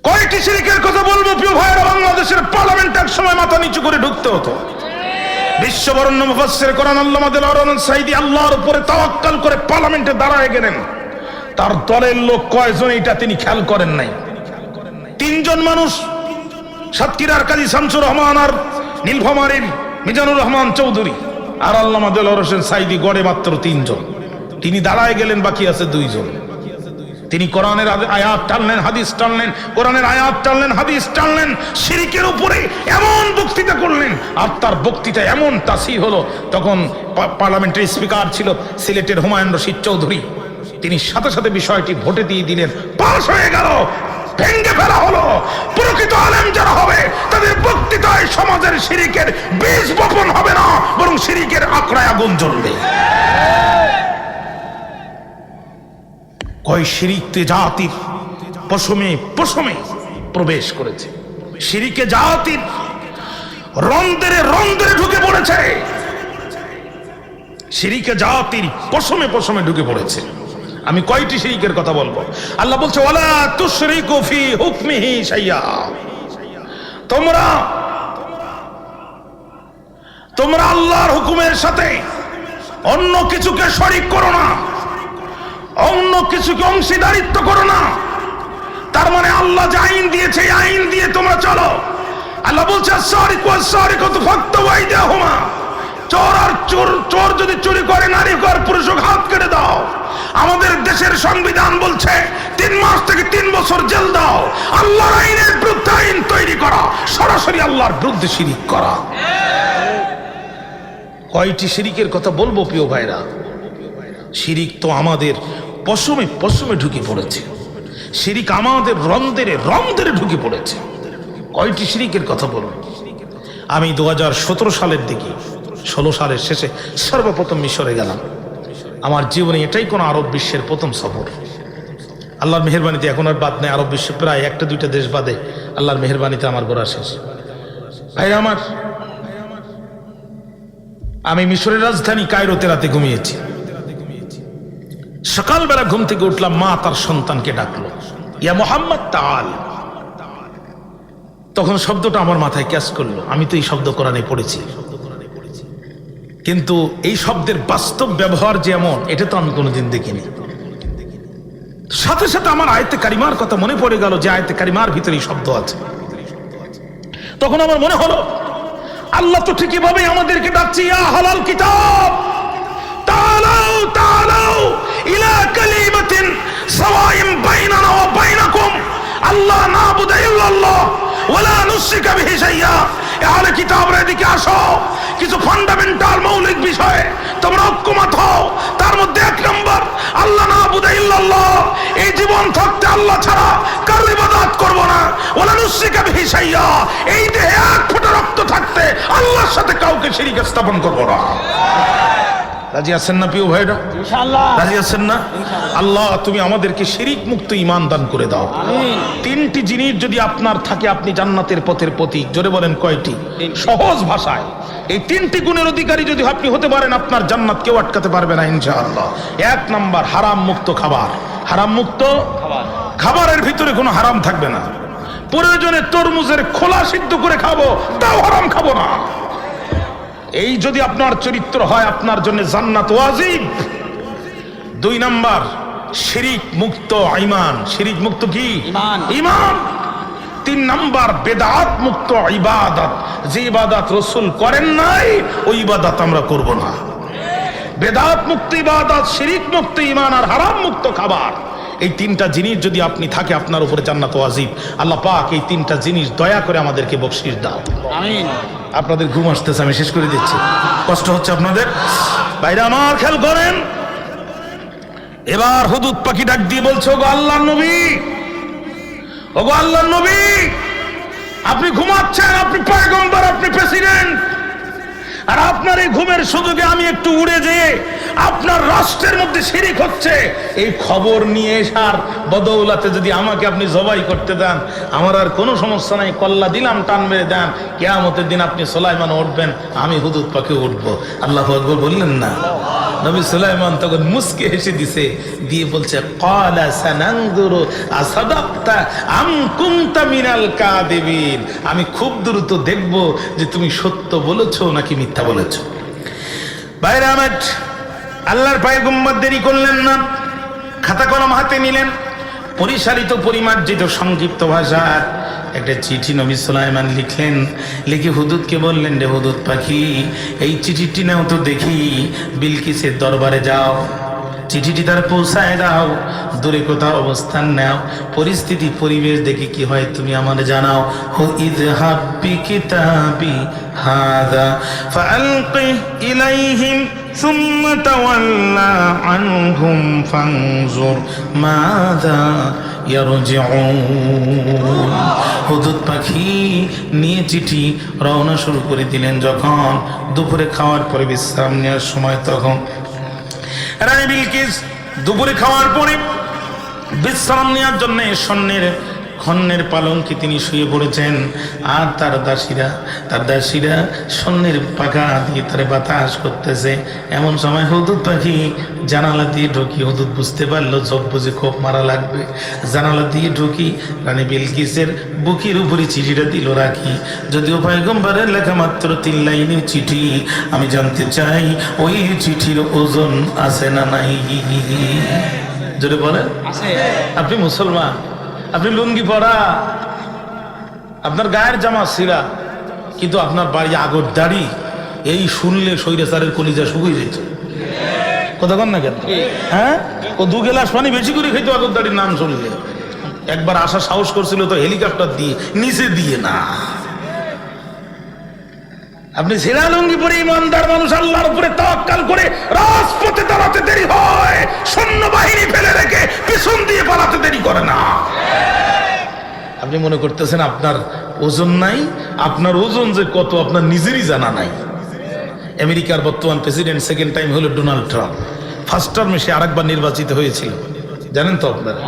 কয়টি শিরিকের কথা বলবো প্রিয় ভাইয়েরা? বাংলাদেশের পার্লামেন্ট এক সময় মাথা নিচু করে ঢুকতে হতো। বিশ্ববরণ্য মুফাসসির কোরআন আল্লামা দেলোয়ার সাঈদী আল্লাহর উপরে তাওয়াক্কুল করে পার্লামেন্টে দাঁড়ায় গেলেন। তার দলের লোক কয়জন এটা তিনি খেয়াল করেন নাই। তিনজন মানুষ, সাতক্ষীরার কাজী শামসুর রহমান আর নীলফামারীর মিজানুর রহমান চৌধুরী আর আল্লামা দেলোয়ার হোসেন সাঈদী, গড়ে মাত্র তিনজন। তিনি দাঁড়ায় গেলেন, বাকি আছে দুইজন। তিনি কোরআনের আয়াত টানলেন, হাদিস টানলেন, কোরআনের আয়াত টানলেন, হাদিস টানলেন, শিরকের উপরে এমন বক্তৃতা করলেন। আর তার বক্তৃতা এমন তাসির হলো, তখন পার্লামেন্টের স্পিকার ছিল সিলেটের হুমায়ুন রশিদ চৌধুরী। তিনি সাথে সাথে বিষয়টি ভোটে দিয়ে দিলেন, পাস হয়ে গেল, ভেঙ্গে ফেলা হলো। প্রকৃত আলেম যারা হবে তাদের বক্তৃতায় সমাজের শিরকের বীজ বপন হবে না, বরং শিরকের আকড়ায় আগুন জ্বলবে। কয় শিরিক জাতির পশমে পশমে প্রবেশ করেছে, শিরিকে জাতির রন্ধ্রে রন্ধ্রে ঢুকে পড়েছে, শিরিকে জাতির পশমে পশমে ঢুকে পড়েছে। আমি কয়টি শিরিকের কথা বলবো? আল্লাহ বলছে ওয়ালা তুশরিকু ফি হুকমিহি শাইয়া, তোমরা আল্লাহর হুকুমের সাথে অন্য কিছুকে শরীক করো না, অন্য কিছুকে অংশীদারিত্ব করো না। তার মানে আল্লাহ যে আইন দিয়েছে এই আইন দিয়ে তোমরা চলো। আল্লাহ বলছে আস-সারিকু ওয়াস-সারিকাতু ফাকতাউ আইদিয়াহুমা, চোর আর চোর যদি চুরি করে, নারী আর পুরুষ হাত কেটে দাও। আমাদের দেশের সংবিধান বলছে 3 মাস থেকে 3 বছর জেল দাও। আল্লাহর আইনের বিরুদ্ধে আইন তৈরি করা, সরাসরি আল্লাহর বিরুদ্ধে শিরিক করা। কয়টি শিরিকের কথা বলবো প্রিয় ভাইরা? শিরিক তো আমাদের পশমে পশমে ঢুকে পড়েছে, শিরিক আমাদের রন্ধ্রে রন্ধ্রে ঢুকে পড়েছে। কয়টি শিরিকের কথা বলবো? আমি 2017 সালের দিকে, 16 সালের শেষে সর্বপ্রথম মিশরে গেলাম। আমার জীবনে এটাই কোন আরব বিশ্বের প্রথম সফর। আল্লাহর মেহেরবানিতে এখন আর বাদ নেই, আরব বিশ্বে প্রায় 1-2টা দেশ বাদে আল্লাহর মেহেরবানিতে আমার ঘোরা শেষ। ভাইরা আমার, আমি মিশরের রাজধানী কায়রোতে রাতে ঘুমিয়েছি। সকালবেলা ঘুম থেকে উঠলাম, মা তার সন্তানকে ডাকলো, ইয়া মুহাম্মদ তাআল। তখন শব্দটা আমার মাথায় ক্যাচ করলো। আমি তো এই শব্দ কোরআনে পড়েছি, কিন্তু এই শব্দের বাস্তব ব্যবহার যেমন, এটা তো আমি কোনোদিন দেখিনি। সাথে সাথে আমার আয়াতে কারিমার কথা মনে পড়ে গেল, যে আয়াতে কারিমার ভিতরে এই শব্দ আছে। তখন আমার মনে হলো আল্লাহ তো ঠিকই ভাবে আমাদেরকে ডাকছে, ইয়া হালাল কিতাব তাআলাউ তাআলাউ ইলা কালিমাতিন সাওয়াইন বাইনানা ওয়া বাইনাকুম আল্লাহ না'বুদা ইল্লাল্লাহ ওয়ালা নুশরিকা বিহি শাইয়া। আহলে কিতাবরা এদিকে আসো, কিছু ফান্ডামেন্টাল মৌলিক বিষয়ে তোমরা ঐক্যমত হও। তার মধ্যে 1 নম্বর, আল্লাহ না'বুদা ইল্লাল্লাহ, এই জীবন থাকতে আল্লাহ ছাড়া কারো ইবাদত করব না। ওয়ালা নুশরিকা বিহি শাইয়া, এই দেহে 1 ফোঁটা রক্ত থাকতে আল্লাহর সাথে কাউকে শিরক স্থাপন করব না। রাজি আছেন না প্রিয় ভাইরা? ইনশাআল্লাহ রাজি আছেন না? আল্লাহ তুমি আমাদেরকে শিরিক মুক্ত ঈমান দান করে দাও। আমিন। 3টি জিনিস যদি আপনার থাকে, আপনি জান্নাতের পথের প্রতীক। জোরে বলেন কয়টি? সহজ ভাষায় এই 3টি গুণের অধিকারী যদি আপনি হতে পারেন, আপনার জান্নাত কেউ আটকাতে পারবে না ইনশাআল্লাহ। 1 নাম্বার, হারাম মুক্ত খাবার। হারাম মুক্ত খাবারের ভিতরে কোনো হারাম থাকবে না। প্রয়োজনে তরমুজের খোলা সিদ্ধ করে খাবো, তাও হারাম খাবো না। এই যদি আপনার চরিত্র হয়, আপনার জন্য জান্নাত ওয়াজিব। 2 নাম্বার, শিরিক মুক্ত ঈমান। শিরিক মুক্ত কি? ঈমান। 3 নাম্বার, বেদাত মুক্ত ইবাদত। যে ইবাদত রাসূল করেন নাই, ওই ইবাদত আমরা করব না। বেদাত মুক্ত ইবাদত, শিরিক মুক্ত ঈমান আর হারাম মুক্ত খাবার, এই তিনটা জিনিস যদি আপনি থাকে আপনার উপরে জান্নাত ওয়াজিব। আল্লাহ পাক এই তিনটা জিনিস দয়া করে আমাদেরকে বকশিশ দাও। আমিন। আপনাদের ঘুম আসতেছে, আমি শেষ করে দিচ্ছি, কষ্ট হচ্ছে আপনাদের। ভাইরা আমার খেয়াল করেন, এবার হুদুদ পাখি ডাক দিয়ে বলছে, ওগো আল্লাহর নবী, ওগো আল্লাহর নবী, আপনি ঘুমাচ্ছেন, আপনি পয়গম্বর, আপনি প্রেসিডেন্ট, আর আপনার এই ঘুমের সুযোগে আমি একটু উড়ে যেয়ে আপনার রাষ্ট্রের মধ্যে শিরিক হচ্ছে এই খবর নিয়ে এসার বদৌলাতে যদি আমাকে আপনি জবাই করতে দেন, আমার আর কোনো সমস্যা নাই, কল্লা দিলাম, টান মেরে দেন, কিয়ামতের দিন আপনি সুলাইমান উঠবেন, আমি হুদুদ পাখি উঠবো। আল্লাহু আকবার বললেন না? নবী সুলাইমান তখন মুস্কে হেসে দিছে, দিয়ে বলছে, ক্বালা সানানজুরু আসাদাক্তা আম কুনতা মিনাল কাযিবিন, আমি খুব দ্রুত দেখব যে তুমি সত্য বলেছো নাকি মিথ্যা বলেছো। বাইরে আমার আল্লাহর পয়গম্বর দেরি করলেন না, খাতা কলম হাতে নিলেন, পরিসারিত পরিমার্জিত সংক্ষিপ্ত ভাষার একটা চিঠি নবী সুলাইমান লিখলেন। লিখে হুদুদকে বললেন, রে হুদুদ পাখি, এই চিঠিটি নাও তো দেখি, বিলকিসের দরবারে যাও, চিঠিটি তার পৌঁছায় দাও, দূরে কোথাও অবস্থান নাও, পরিস্থিতি পরিবেশ দেখে কি হয় তুমি আমাদের জানাও। হু ইযহাব বিকিতাবি হাযা ফাআলকি ইলাইহিম সুম্মা তাওয়াল্লা আনহুম ফানজুর মাযা ইয়ারজিউন। হুদুদ পাখি নিয়ে চিঠি রওনা শুরু করে দিলেন। যখন দুপুরে খাওয়ার পরে বিশ্রাম নেওয়ার সময়, তখন রানী বিলকিস দুপুরে খাওয়ার পরে বিশ্রাম নেওয়ার জন্য খন্নের পালঙ্কে তিনি শুয়ে পড়েছেন, আর তার দাসীরা স্বর্ণের পাখা দিয়ে তার বাতাস করতেছে। এমন সময় হুদুদ পাখি জানালা দিয়ে ঢুকি, হুদুদ বুঝতে পারলো ঝোপ বুঝে খোপ মারা লাগবে, জানালা দিয়ে ঢুকি, রানী বিলকিসের বুকের উপরে চিঠিটা দিল রাখি। যদিও পয়গম্বরের লেখা মাত্র 3 লাইনের চিঠি, আমি জানতে চাই ওই চিঠির ওজন আছে না নাই? জোরে বলেন। আপনি মুসলমান, আপনি লুঙ্গি পরা, আপনার গায়ের জামা ছিঁড়া, কিন্তু আপনার বাড়ি আগর দাড়ি, এই শুনলে স্বৈরাচারের কলিজা শুকিয়ে যেত। কথা কন না কেন? হ্যাঁ, ও 2 গ্লাস পানি বেশি করে খেতো আগর দাড়ির নাম শুনলে। একবার আসা সাহস করছিল তো হেলিকপ্টার দিয়ে, নিচে দিয়ে না। আপনি ছেঁড়া লুঙ্গি পরে ইমানদার মানুষ আল্লাহর উপরে তাওয়াক্কাল করে রাজপথে দাঁড়াতে দেরি হয়, সৈন্যবাহিনী ফেলে রেখে পিছন দিয়ে পালাতে দেরি করে না। আপনি মনে করতেছেন আপনার ওজন নাই, আপনার ওজন যে কত আপনার নিজেরই জানা নাই। আমেরিকার বর্তমান প্রেসিডেন্ট সেকেন্ড টাইম হলো ডোনাল্ড ট্রাম্প। ফার্স্ট টার্মে সে আরেকবার নির্বাচিত হয়েছিল, জানেন তো আপনারা?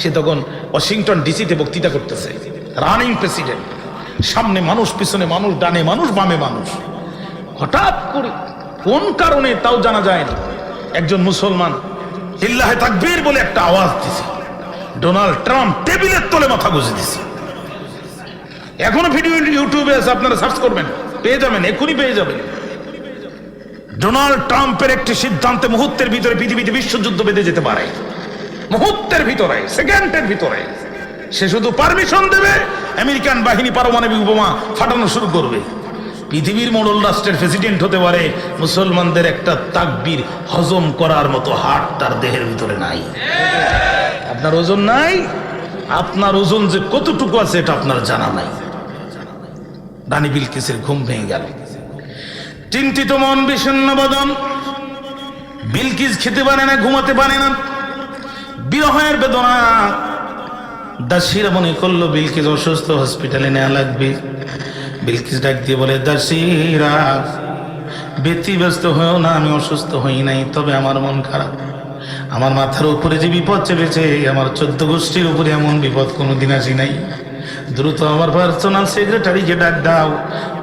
সে তখন ওয়াশিংটন ডিসিতে বক্তৃতা করতেছে, রানিং প্রেসিডেন্ট, সামনে মানুষ, পিছনে মানুষ, ডানে মানুষ, বামে মানুষ। হঠাৎ করে কোন কারণে তাও জানা যায় না, একজন মুসলমান লিল্লাহে তাকবীর বলে একটা আওয়াজ দিছে, ডোনাল্ড ট্রাম্প টেবিলের তলে মাথা গুঁজে দিছে। এখনো ভিডিও ইউটিউবে আছে, আপনারা সার্চ করবেন, পেয়ে যাবেন, এখনই পেয়ে যাবেন। ডোনাল্ড ট্রাম্পের একটি সিদ্ধান্তে মুহূর্তের ভিতরে পৃথিবীতে বিশ্বযুদ্ধ বেঁধে যেতে পারে, মুহূর্তের ভিতরে, সেকেন্ডের ভিতরে। সে শুধু পারমিশন দেবে, আমেরিকান বাহিনী পারমাণবিক বোমা ফাটানো শুরু করবে। পৃথিবীর মোড়ল রাষ্ট্রের প্রেসিডেন্ট হতে পারে, মুসলমানদের একটা তাকবীর হজম করার মতো হাট তার দেহের ভিতরে নাই। আপনার ওজন নাই, আপনার ওজন যে কতটুকু আছে এটা আপনার জানা নাই। রানী বিলকিসের ঘুম ভেঙে গেল, চিন্তিত মন, বিষণ্ণ বদন। বিলকিস খেতে পারে না, ঘুমাতে পারে না, বিরহের বেদনা। দাসীরা মনে করলো বিলকিস অসুস্থ, হসপিটালে নেওয়া লাগবে। বিলকিস ডাক দিয়ে বলে, দাসীরা ব্যতিব্যস্ত হয়েও না, আমি অসুস্থ হই নাই, তবে আমার মন খারাপ। আমার মাথার উপরে যে বিপদ চেপেছে, আমার 14 গোষ্ঠীর উপরে এমন বিপদ কোনোদিন আসি নাই। দ্রুত আমার পার্সোনাল সেক্রেটারিকে ডাক দাও,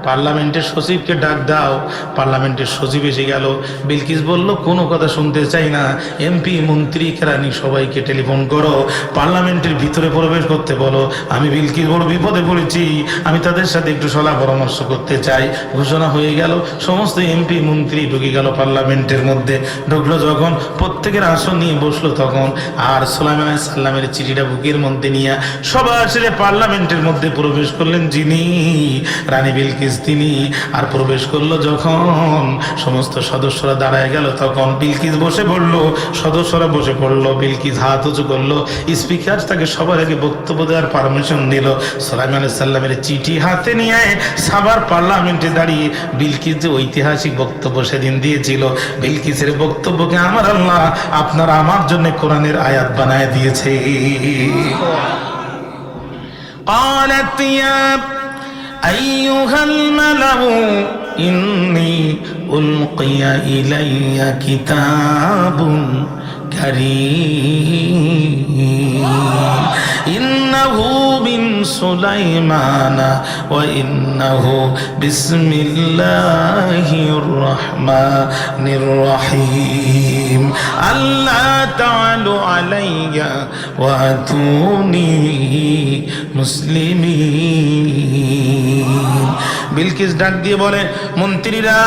পার্লামেন্টের সচিবকে ডাক দাও। পার্লামেন্টের সচিব এসে গেল। বিলকিস বলল, কোনো কথা শুনতে চাই না, এমপি, মন্ত্রী, কেরানি সবাইকে টেলিফোন করো, পার্লামেন্টের ভিতরে প্রবেশ করতে বলো। আমি বিলকিস বড় বিপদে পড়েছি, আমি তাদের সাথে একটু সলা পরামর্শ করতে চাই। ঘোষণা হয়ে গেল, সমস্ত এমপি মন্ত্রী ঢুকে গেল পার্লামেন্টের মধ্যে। ঢুকলো যখন, প্রত্যেকের আসন নিয়ে বসলো তখন, আর সুলাইমান আলাইহিস সালামের চিঠিটা বুকের মধ্যে নিয়ে সবার ছেড়ে পার্লামেন্টের মধ্যে প্রবেশ করলেন যিনি, রানী বিলকিস বিলকিস তিনি আর প্রবেশ করলো যখন সমস্ত সদস্যরা দাঁড়ায় গেল, তখন বিলকিস বসে পড়লো, সদস্যরা বসে পড়লো, বিলকিস হাত উঁচু করলো, স্পিকার তাকে সবার আগে বক্তব্য দেওয়ার পারমিশন দিল। সুলাইমান আলাইহিস সালামের চিঠি হাতে নিয়ে সাবার পার্লামেন্টে দাঁড়িয়ে বিলকিস যে ঐতিহাসিক বক্তব্য সেদিন দিয়েছিল, বিলকিসের বক্তব্যকে আমার আল্লাহ আপনারা আমার জন্য কোরআনের আয়াত বানায় দিয়েছে। قالت يا أيها الملأ إني ألقي إلي كتاب كريم إنه من سليمان وإنه بسم الله الرحمن الرحيم ألا تعلوا علي وأتوني মুসলিমিন। বিলকিস ডাক দিয়ে বলে, মন্ত্রীরা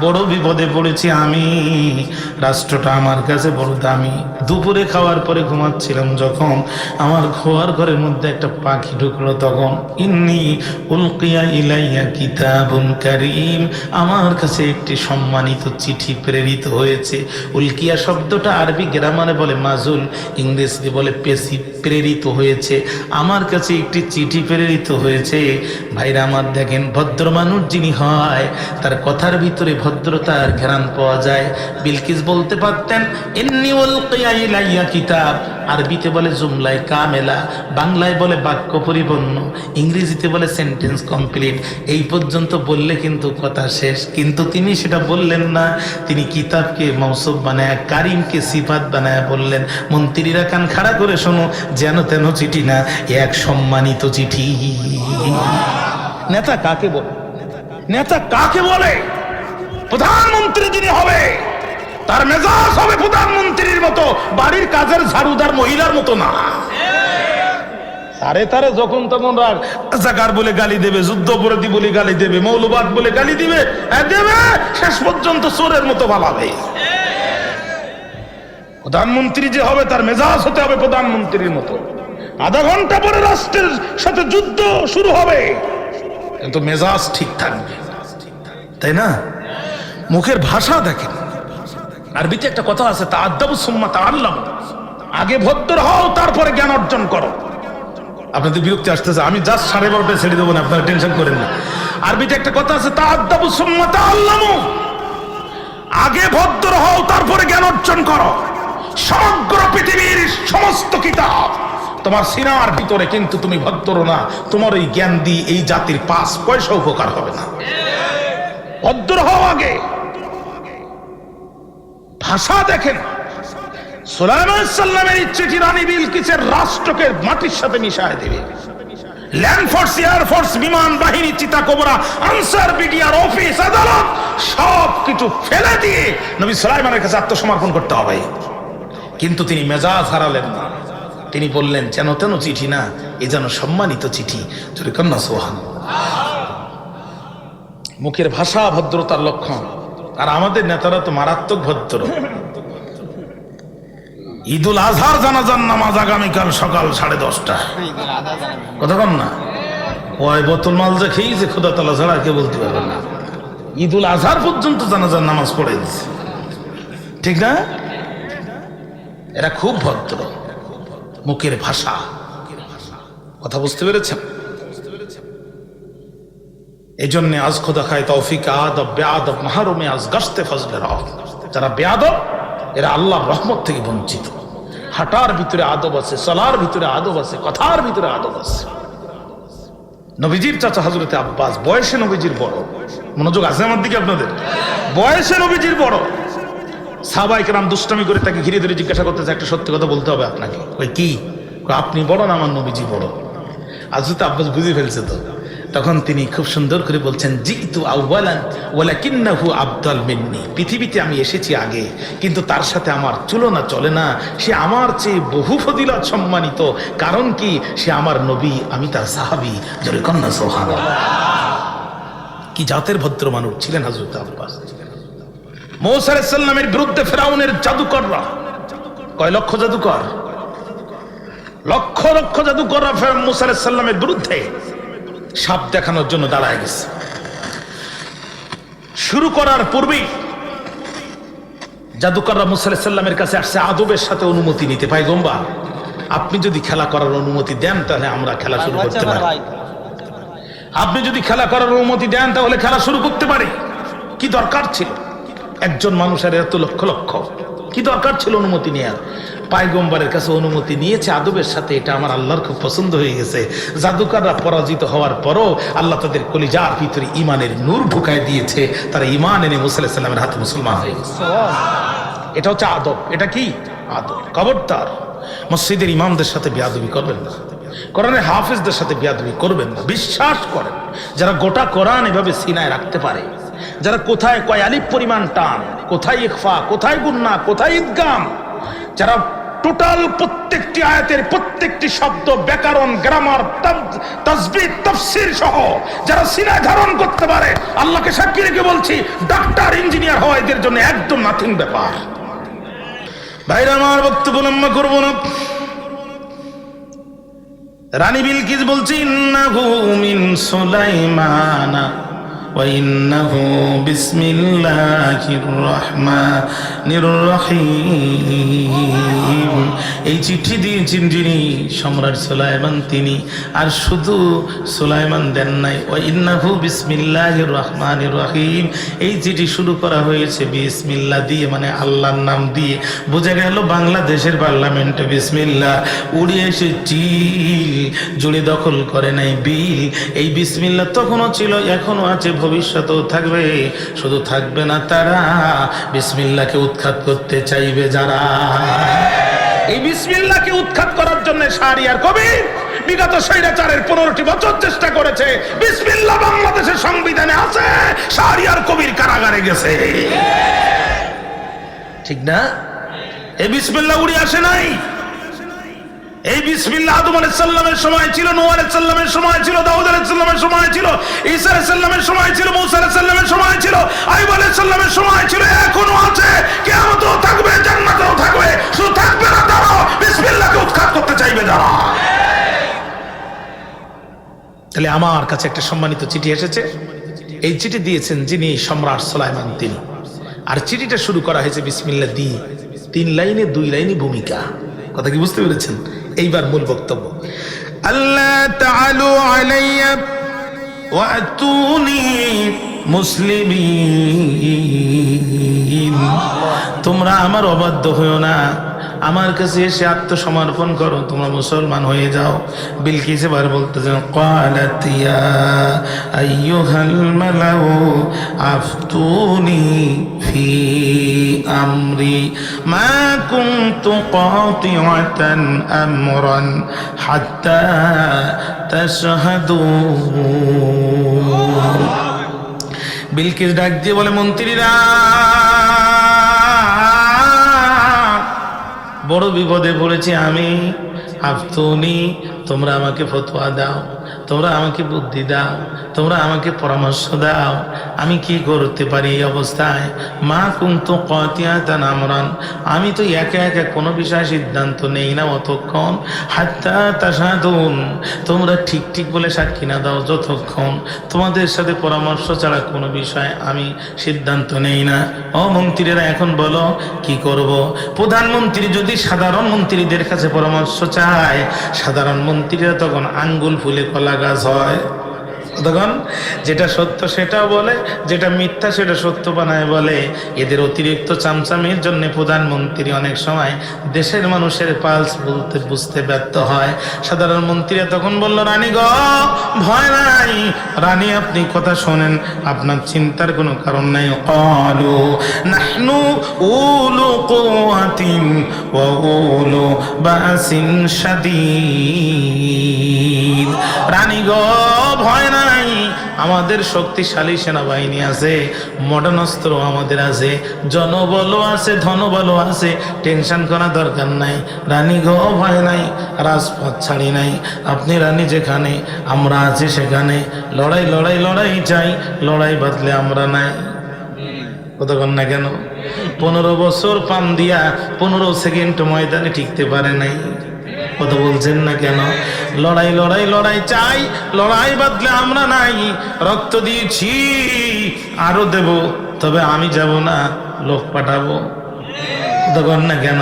বড় বিপদে পড়েছি আমি, রাষ্ট্রটা আমার কাছে বড় দামি। দুপুরে খাওয়ার পরে ঘুমাচ্ছিলাম যখন আমার খোয়ার ঘরের মধ্যে একটা পাখি ঢুকলো, তখন ইন্নি উলকিয়া ইলাইয়া কিতাবুন কারীম, আমার কাছে একটি সম্মানিত চিঠি প্রেরিত হয়েছে। উলকিয়া শব্দটা আরবি গ্রামারে বলে মাজুল, ইংরেজিতে বলে পেসি। প্রেরিত হয়েছে, আমার কাছে একটি চিঠি প্রেরিত হয়েছে। ভাইরা আমার দেখেন, ভদ্র মানুষ যিনি হয় তার কথার ভিতরে ভদ্রতার ঘ্রাণ পাওয়া যায়। বিলকিস বলতে পারতেন ইন্নী উলকিয়া ইলাইয়া কিতাব, আরবিতে বলে জুমলায় কামেলা, বাংলায় বলে বাক্য পরিপূর্ণ, ইংরেজিতে বলে সেন্টেন্স কমপ্লিট। এই পর্যন্ত বললে কিন্তু কথা শেষ, কিন্তু তিনি সেটা বললেন না। তিনি কিতাবকে মৌসুফ বানায়, কারিমকে সিফাত বানায় বললেন, মন্ত্রীরা কান খাড়া করে শোনো, যেন তেন চিঠি না, এক সম্মানিত চিঠি। নেতা কাকে বলে? নেতা কাকে বলে? প্রধানমন্ত্রী যিনি হবে তার মেজাজ হবে প্রধানমন্ত্রীর মতো, বাড়ির কাজের ঝাড়ুদার মহিলার মতো না। তারে তারে যখন তখন রাজাকার বলে গালি দেবে, যুদ্ধপরাধী বলে গালি দেবে, মৌলবাদ বলে গালি দিবে, শেষ পর্যন্ত চোরের মতো বালাবে। প্রধানমন্ত্রী যে হবে তার মেজাজ হতে হবে প্রধানমন্ত্রীর মতো। আধা ঘন্টা পরে রাষ্ট্রের সাথে যুদ্ধ শুরু হবে, কিন্তু মেজাজ ঠিক থাকবে, তাই না? মুখের ভাষা দেখেন। আরবিতে একটা কথা আছে, তাআদ্দাবু সুম্মা তাআল্লামু, আগে ভদ্র হও তারপরে জ্ঞান অর্জন করো। আপনাদের বিরক্তি আসতেছে, আমি জাস্ট 12:30 ছেড়ে দেবো না, আপনারা টেনশন করেন না। আরবিতে একটা কথা আছে, তাআদ্দাবু সুম্মা তাআল্লামু, আগে ভদ্র হও তারপরে জ্ঞান অর্জন করো। সমগ্র পৃথিবীর সমস্ত কিতাব তোমার সিনার ভিতরে, কিন্তু তুমি ভদ্র না, তোমার এই জ্ঞান দিয়ে এই জাতির 5 পয়সা উপকার হবে না। ভদ্র হও আগে। ভাষা দেখেন, সুলাইমান আলাইহিস সালামের চিঠি রানী বিলকিসের রাষ্ট্রকে মাটির সাথে মিশায় দেবে। ল্যান্ড ফোর্স, এয়ার ফোর্স, বিমান বাহিনী, চিতা কোবরা, আনসার, বিডিআর, অফিস, আদালত সব কিছু ফেলে দিয়ে নবী সুলাইমানের কাছে আত্মসমর্পণ করতে হবে। কিন্তু তিনি মেজাজ হারালেন না, তিনি বললেন যেন তেন চিঠি না, এ যেন সম্মানিত চিঠি। জোরে কন্যা সুবহানাল্লাহ। মুখের ভাষা ভদ্রতার লক্ষণ। আর আমাদের নেতারা তো মারাত্মক ভদ্র। ঈদুল আজহার জানাজার নামাজ আগামীকাল সকাল 10:30। কতক্ষণ না ওই বোতল মাল যে খেয়েছে খোদা তাআলা ছাড়া কে বলতে পারবে না। ঈদুল আজহার পর্যন্ত জানাজার নামাজ পড়ে দিচ্ছে, ঠিক না? এরা খুব ভদ্র। মুখের ভাষা, কথা বুঝতে পেরেছেন? এই জন্য আজ খোদা খায় তৌফিক আদব বেআদব মাহরুমে আজ গশতে ফজলে রাহ। যারা বেআদব এরা আল্লাহর রহমত থেকে বঞ্চিত। হাঁটার ভিতরে আদব আছে, চলার ভিতরে আদব আছে, কথার ভিতরে আদব আছে। নবীজির চাচা হযরতে আব্বাস বয়সে নবীজির বড়। মনোযোগ আছে আমার দিকে আপনাদের? বয়সে নবীজির বড়। সাহাবায়ে কেরাম দুষ্টামি করে তাকে ঘিরে ধরে জিজ্ঞাসা করতেছে, একটা সত্যি কথা বলতে হবে আপনাকে। ওই কি? আপনি বড় না আমার নবীজি বড়? হযরতে আব্বাস বুঝে ফেলছে তো, তখন তিনি খুব সুন্দর করে বলছেন, জিতু আউয়ালান ওয়ালাকিন্নাহু আফদাল মিন্নি। পৃথিবীতে আমি এসেছি আগে, কিন্তু তার সাথে আমার তুলনা চলে না। সে আমার চেয়ে বহু ফজিলত সম্মানিত। কারণ কি? সে আমার নবী, আমি তার সাহাবী। জোরে কন্যা সুবহানাল্লাহ। কি জাতের ভদ্র মানুষ ছিলেন হযরত আব্বাস। মূসা আলাইহিস সালামের বিরুদ্ধে ফেরাউনের জাদুকররা, কয় লক্ষ জাদুকর? লক্ষ লক্ষ জাদুকররা ফেরাউন মূসা আলাইহিস সালামের বিরুদ্ধে সাপ দেখানোর জন্য দাঁড়ায় গেছে। শুরু করার পূর্বেই জাদুকররা মূসা আলাইহিস সালামের কাছে আসছে আদবের সাথে অনুমতি নিতে। পয়গম্বর, আপনি যদি খেলা করার অনুমতি দেন তাহলে আমরা খেলা শুরু করতে পারি। আপনি যদি খেলা করার অনুমতি দেন তাহলে খেলা শুরু করতে পারি। কি দরকার ছিল একজন মানুষের এত লক্ষ লক্ষ, কি দরকার ছিল অনুমতি নেওয়ার? পয়গম্বরের কাছে অনুমতি নিয়েছে আদবের সাথে। এটা আমার আল্লাহর খুব পছন্দ হয়ে গেছে। জাদুকররা পরাজিত হওয়ার পরও আল্লাহ তাদের কলিজার ভিতরে ইমানের নূর ঢুকায় দিয়েছে। তারা ইমান এনে মূসা আলাইহিস সালামের হাতে মুসলমান হয়ে গেছে। এটা হচ্ছে আদব। এটা কি আদব? খবরদার মসজিদের ইমামদের সাথে বেয়াদবি করবেন না, কোরআনের হাফেজদের সাথে বেয়াদবি করবেন না। বিশ্বাস করেন, যারা গোটা কোরআন এভাবে সিনায় রাখতে পারে, যারা কোথায় কয় আলিফ পরিমাণ টান, কোথায় ইখফা, কোথায় গুন্না, কোথায় ইদগাম, যারা টোটাল প্রত্যেকটি আয়াতের প্রত্যেকটি শব্দ, ব্যাকরণ, গ্রামার, তাসবিহ, তাফসীর সহ যারা সিনায় ধারণ করতে পারে, আল্লাহকে সাক্ষী রেখে বলছি, ডাক্তার, ইঞ্জিনিয়ার হওয়া এদের জন্য একদম নাথিং ব্যাপার। ভাইরা আমার, বক্তব্য লম্বা করব না। রানী বিলকিস বলছি, ইন্নাহু মিন সুলাইমানা ওয়া ইন্নাহু বিসমিল্লাহির রহমানির রহিম। এই চিঠি দিয়েছেন যিনি, সম্রাট সুলাইমান তিনি। আর শুধু সুলাইমান দেন নাই, ওয়া ইন্নাহু বিসমিল্লাহির রহমানির রহিম। এই চিঠি শুরু করা হয়েছে বিসমিল্লাহ দিয়ে, মানে আল্লাহর নাম দিয়ে। বোঝা গেল বাংলাদেশের পার্লামেন্টে বিসমিল্লাহ উড়ে এসে চিল জুড়ে দখল করে নাই বিল। এই বিসমিল্লাহ তখনও ছিল, এখনো আছে, ভবিষ্যতেও থাকবে। শুধু থাকবে না তারা, বিসমিল্লাহকে উৎখাত করতে চাইবে যারা। এই বিসমিল্লাহকে উৎখাত করার জন্য শাহরিয়ার কবির বিগত স্বৈরাচারের 15টি বছর চেষ্টা করেছে। বিসমিল্লাহ বাংলাদেশের সংবিধানে আছে, শাহরিয়ার কবির কারাগারে গেছে। ঠিক না? এই বিসমিল্লাহ উড়ে আসে নাই। এই বিসমিল্লাহ আদম আলাইহিস সালামের সময় ছিল, নূহ আলাইহিস সালামের সময় ছিল, দাউদ আলাইহিস সালামের সময় ছিল, ঈসা আলাইহিস সালামের সময় ছিল, মূসা আলাইহিস সালামের সময় ছিল, আইয়ুব আলাইহিস সালামের সময় ছিল, এখনো আছে, কিয়ামতেও থাকবে, জান্নাতেও থাকবে। শুধু থাকবে না তারা, বিসমিল্লাহকে উৎখাত করতে চাইবে যারা। তাহলে আমার কাছে একটা সম্মানিত চিঠি এসেছে। এই চিঠি দিয়েছেন যিনি, সম্রাট সুলাইমান তিনি। আর চিঠিটা শুরু করা হয়েছে বিসমিল্লাহ দিয়ে। 3 লাইনে 2 লাইনে ভূমিকা। কথা কি বুঝতে পেরেছেন? এইবার মূল বক্তব্য। আল্লাহ তাআলু আলাইয়া ওয়া আতুনি মুসলিমিন। তোমরা আমার অবাধ্য হইও না, আমার কাছে এসে আত্মসমর্পণ করো, তোমরা মুসলমান হয়ে যাও। বিলকিস এবার বলতেছেন, ক্বালাত ইয়া আইয়ুহাল মালাউ আফতুনি ফি আমরি মা কুনতু কাতিআতান আমরান হাত্তা তাশহাদুন। বিলকিস ডাক দিয়ে বলে, মন্ত্রীরা, বড় বিপদে পড়েছি আমি। আফতুনি, তোমরা আমাকে ফতোয়া দাও, তোমরা আমাকে বুদ্ধি দাও, তোমরা আমাকে পরামর্শ দাও, আমি কি করতে পারি এই অবস্থায়। মা কুনতু কাতিআতান আমরান, আমি তো একা একা কোনো বিষয়ে সিদ্ধান্ত নেই না অতক্ষণ। হাত্তা তাশহাদুন, তোমরা ঠিক ঠিক বলে সাক্ষী না দাও যতক্ষণ, তোমাদের সাথে পরামর্শ ছাড়া কোনো বিষয় আমি সিদ্ধান্ত নেই না। ও মন্ত্রীরা, এখন বলো কি করব। প্রধানমন্ত্রী যদি সাধারণ মন্ত্রীদের কাছে পরামর্শ চায়, সাধারণ মন্ত্রীরা তখন আঙ্গুল ফুলে কলা গাছ হয়। তখন যেটা সত্য সেটাও বলে, যেটা মিথ্যা সেটা সত্য বানায় বলে। এদের অতিরিক্ত চামচামির জন্য প্রধানমন্ত্রী অনেক সময় দেশের মানুষের পালস বুঝতে ব্যর্থ হয়। সাধারণ মন্ত্রীরা তখন বলল, রানী গো, ভয় নাই, রানী আপনি কথা শোনেন, আপনার চিন্তার কোনো কারণ নাই। ক্বালু নাহনু উলু কুওয়াতিন ওয়া উলু বাসিন শাদীদ। রানী গো, ভয় নাই, আমাদের শক্তিশালী সেনাবাহিনী আছে, মডার্ন অস্ত্র আমাদের আছে, জনবলও আছে, ধনবলও আছে, টেনশন করা দরকার নাই। রানী গো, ভয় নাই, রাজপথ ছাড়ি নাই। আপনি রানী যেখানে, আমরা আছি সেখানে। লড়াই লড়াই লড়াই চাই, লড়াই বাঁধলে আমরা নাই। কতক্ষণ না কেন? 15 বছর পাম দিয়া 15 সেকেন্ড ময়দানে টিকতে পারে নাই। কথা বলছেন না কেন? লড়াই লড়াই লড়াই চাই, লড়াই বাদলে আমরা নাই। রক্ত দিয়েছি, আরো দেব, তবে আমি যাব না, লোক পাঠাবো। তখন না কেন?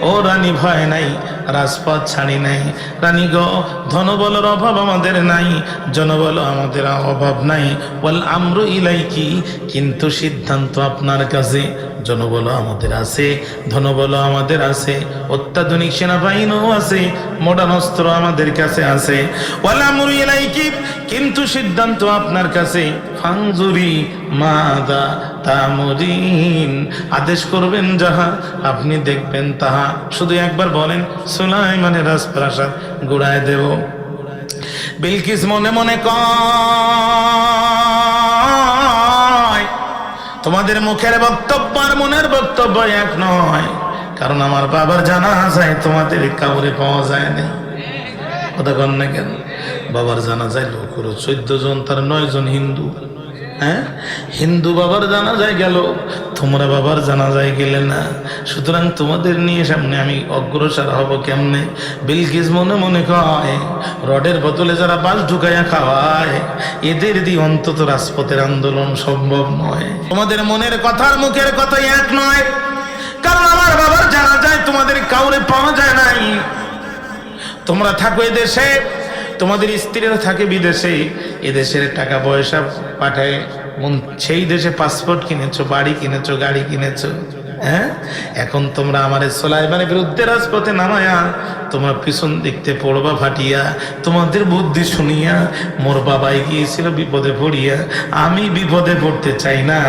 ও রানী ভয় নাই, রাজপথ ছাড়ি নাই। রানী গো, ধনবলের অভাব আমাদের নাই, জনবল আমাদের অভাব নাই। ওয়াল আমরু ইলাইকি, কিন্তু সিদ্ধান্ত আপনার কাছে। জনবল আমাদের আছে, ধনবল আমাদের আছে, অত্যাধুনিক সেনাবাহিনীও আছে, মডার্ন অস্ত্র আমাদের কাছে আছে। ওয়াল আমরু ইলাইকি, কিন্তু সিদ্ধান্ত আপনার কাছে। ফানজুরি মাদা তামুরিন, আদেশ করবেন যাহা, আপনি দেখবেন তাহা। শুধু একবার বলেন, সুলাইমানের রাজপ্রাসাদ গুড়ায় দেব। বিলকিস মনে মনে কয়, তোমাদের মুখের বক্তব্য আর মনের বক্তব্য এক নয়, কারণ আমার বাবার জানা যায় তোমাদের কাউরে পাওয়া যায় না। কথা কন না কেন? বাবার জানা যায় লোক 14 জন, তার 9 জন হিন্দু। হ্যাঁ, হিন্দু বাবার জানা যায় গেল, তোমরা বাবার জানা যায় গেলে না। সুতরাং তোমাদের নিয়ে সামনে আমি অগ্রসর হব কেমনে? বিলকিস মনে মনে কয়, রডের বদলে যারা বাস ঢুকাইয়া খাওয়ায়, এদের দিয়ে অন্তত রাজপথের আন্দোলন সম্ভব নয়। তোমাদের মনের কথার মুখের কথাই এক নয়, কারণ আমার বাবার জানা যায় তোমাদের কাউরে পাওয়া যায় নাই। তোমরা থাকো এদেশে, তোমাদের স্ত্রীরা থাকে বিদেশে, এদেশের টাকা পয়সা পাঠায়, সেই দেশে পাসপোর্ট কিনেছো, বাড়ি কিনেছো, গাড়ি কিনেছো। হ্যাঁ, এখন তোমরা আমার সুলাইমানের বিরুদ্ধে রাজপথে নামায়া তোমরা পিছন দেখতে পড়বা ফাটিয়া। তোমাদের বুদ্ধি শুনিয়া মোর বাবাই গিয়েছিল বিপদে পড়িয়া, আমি বিপদে পড়তে চাই না।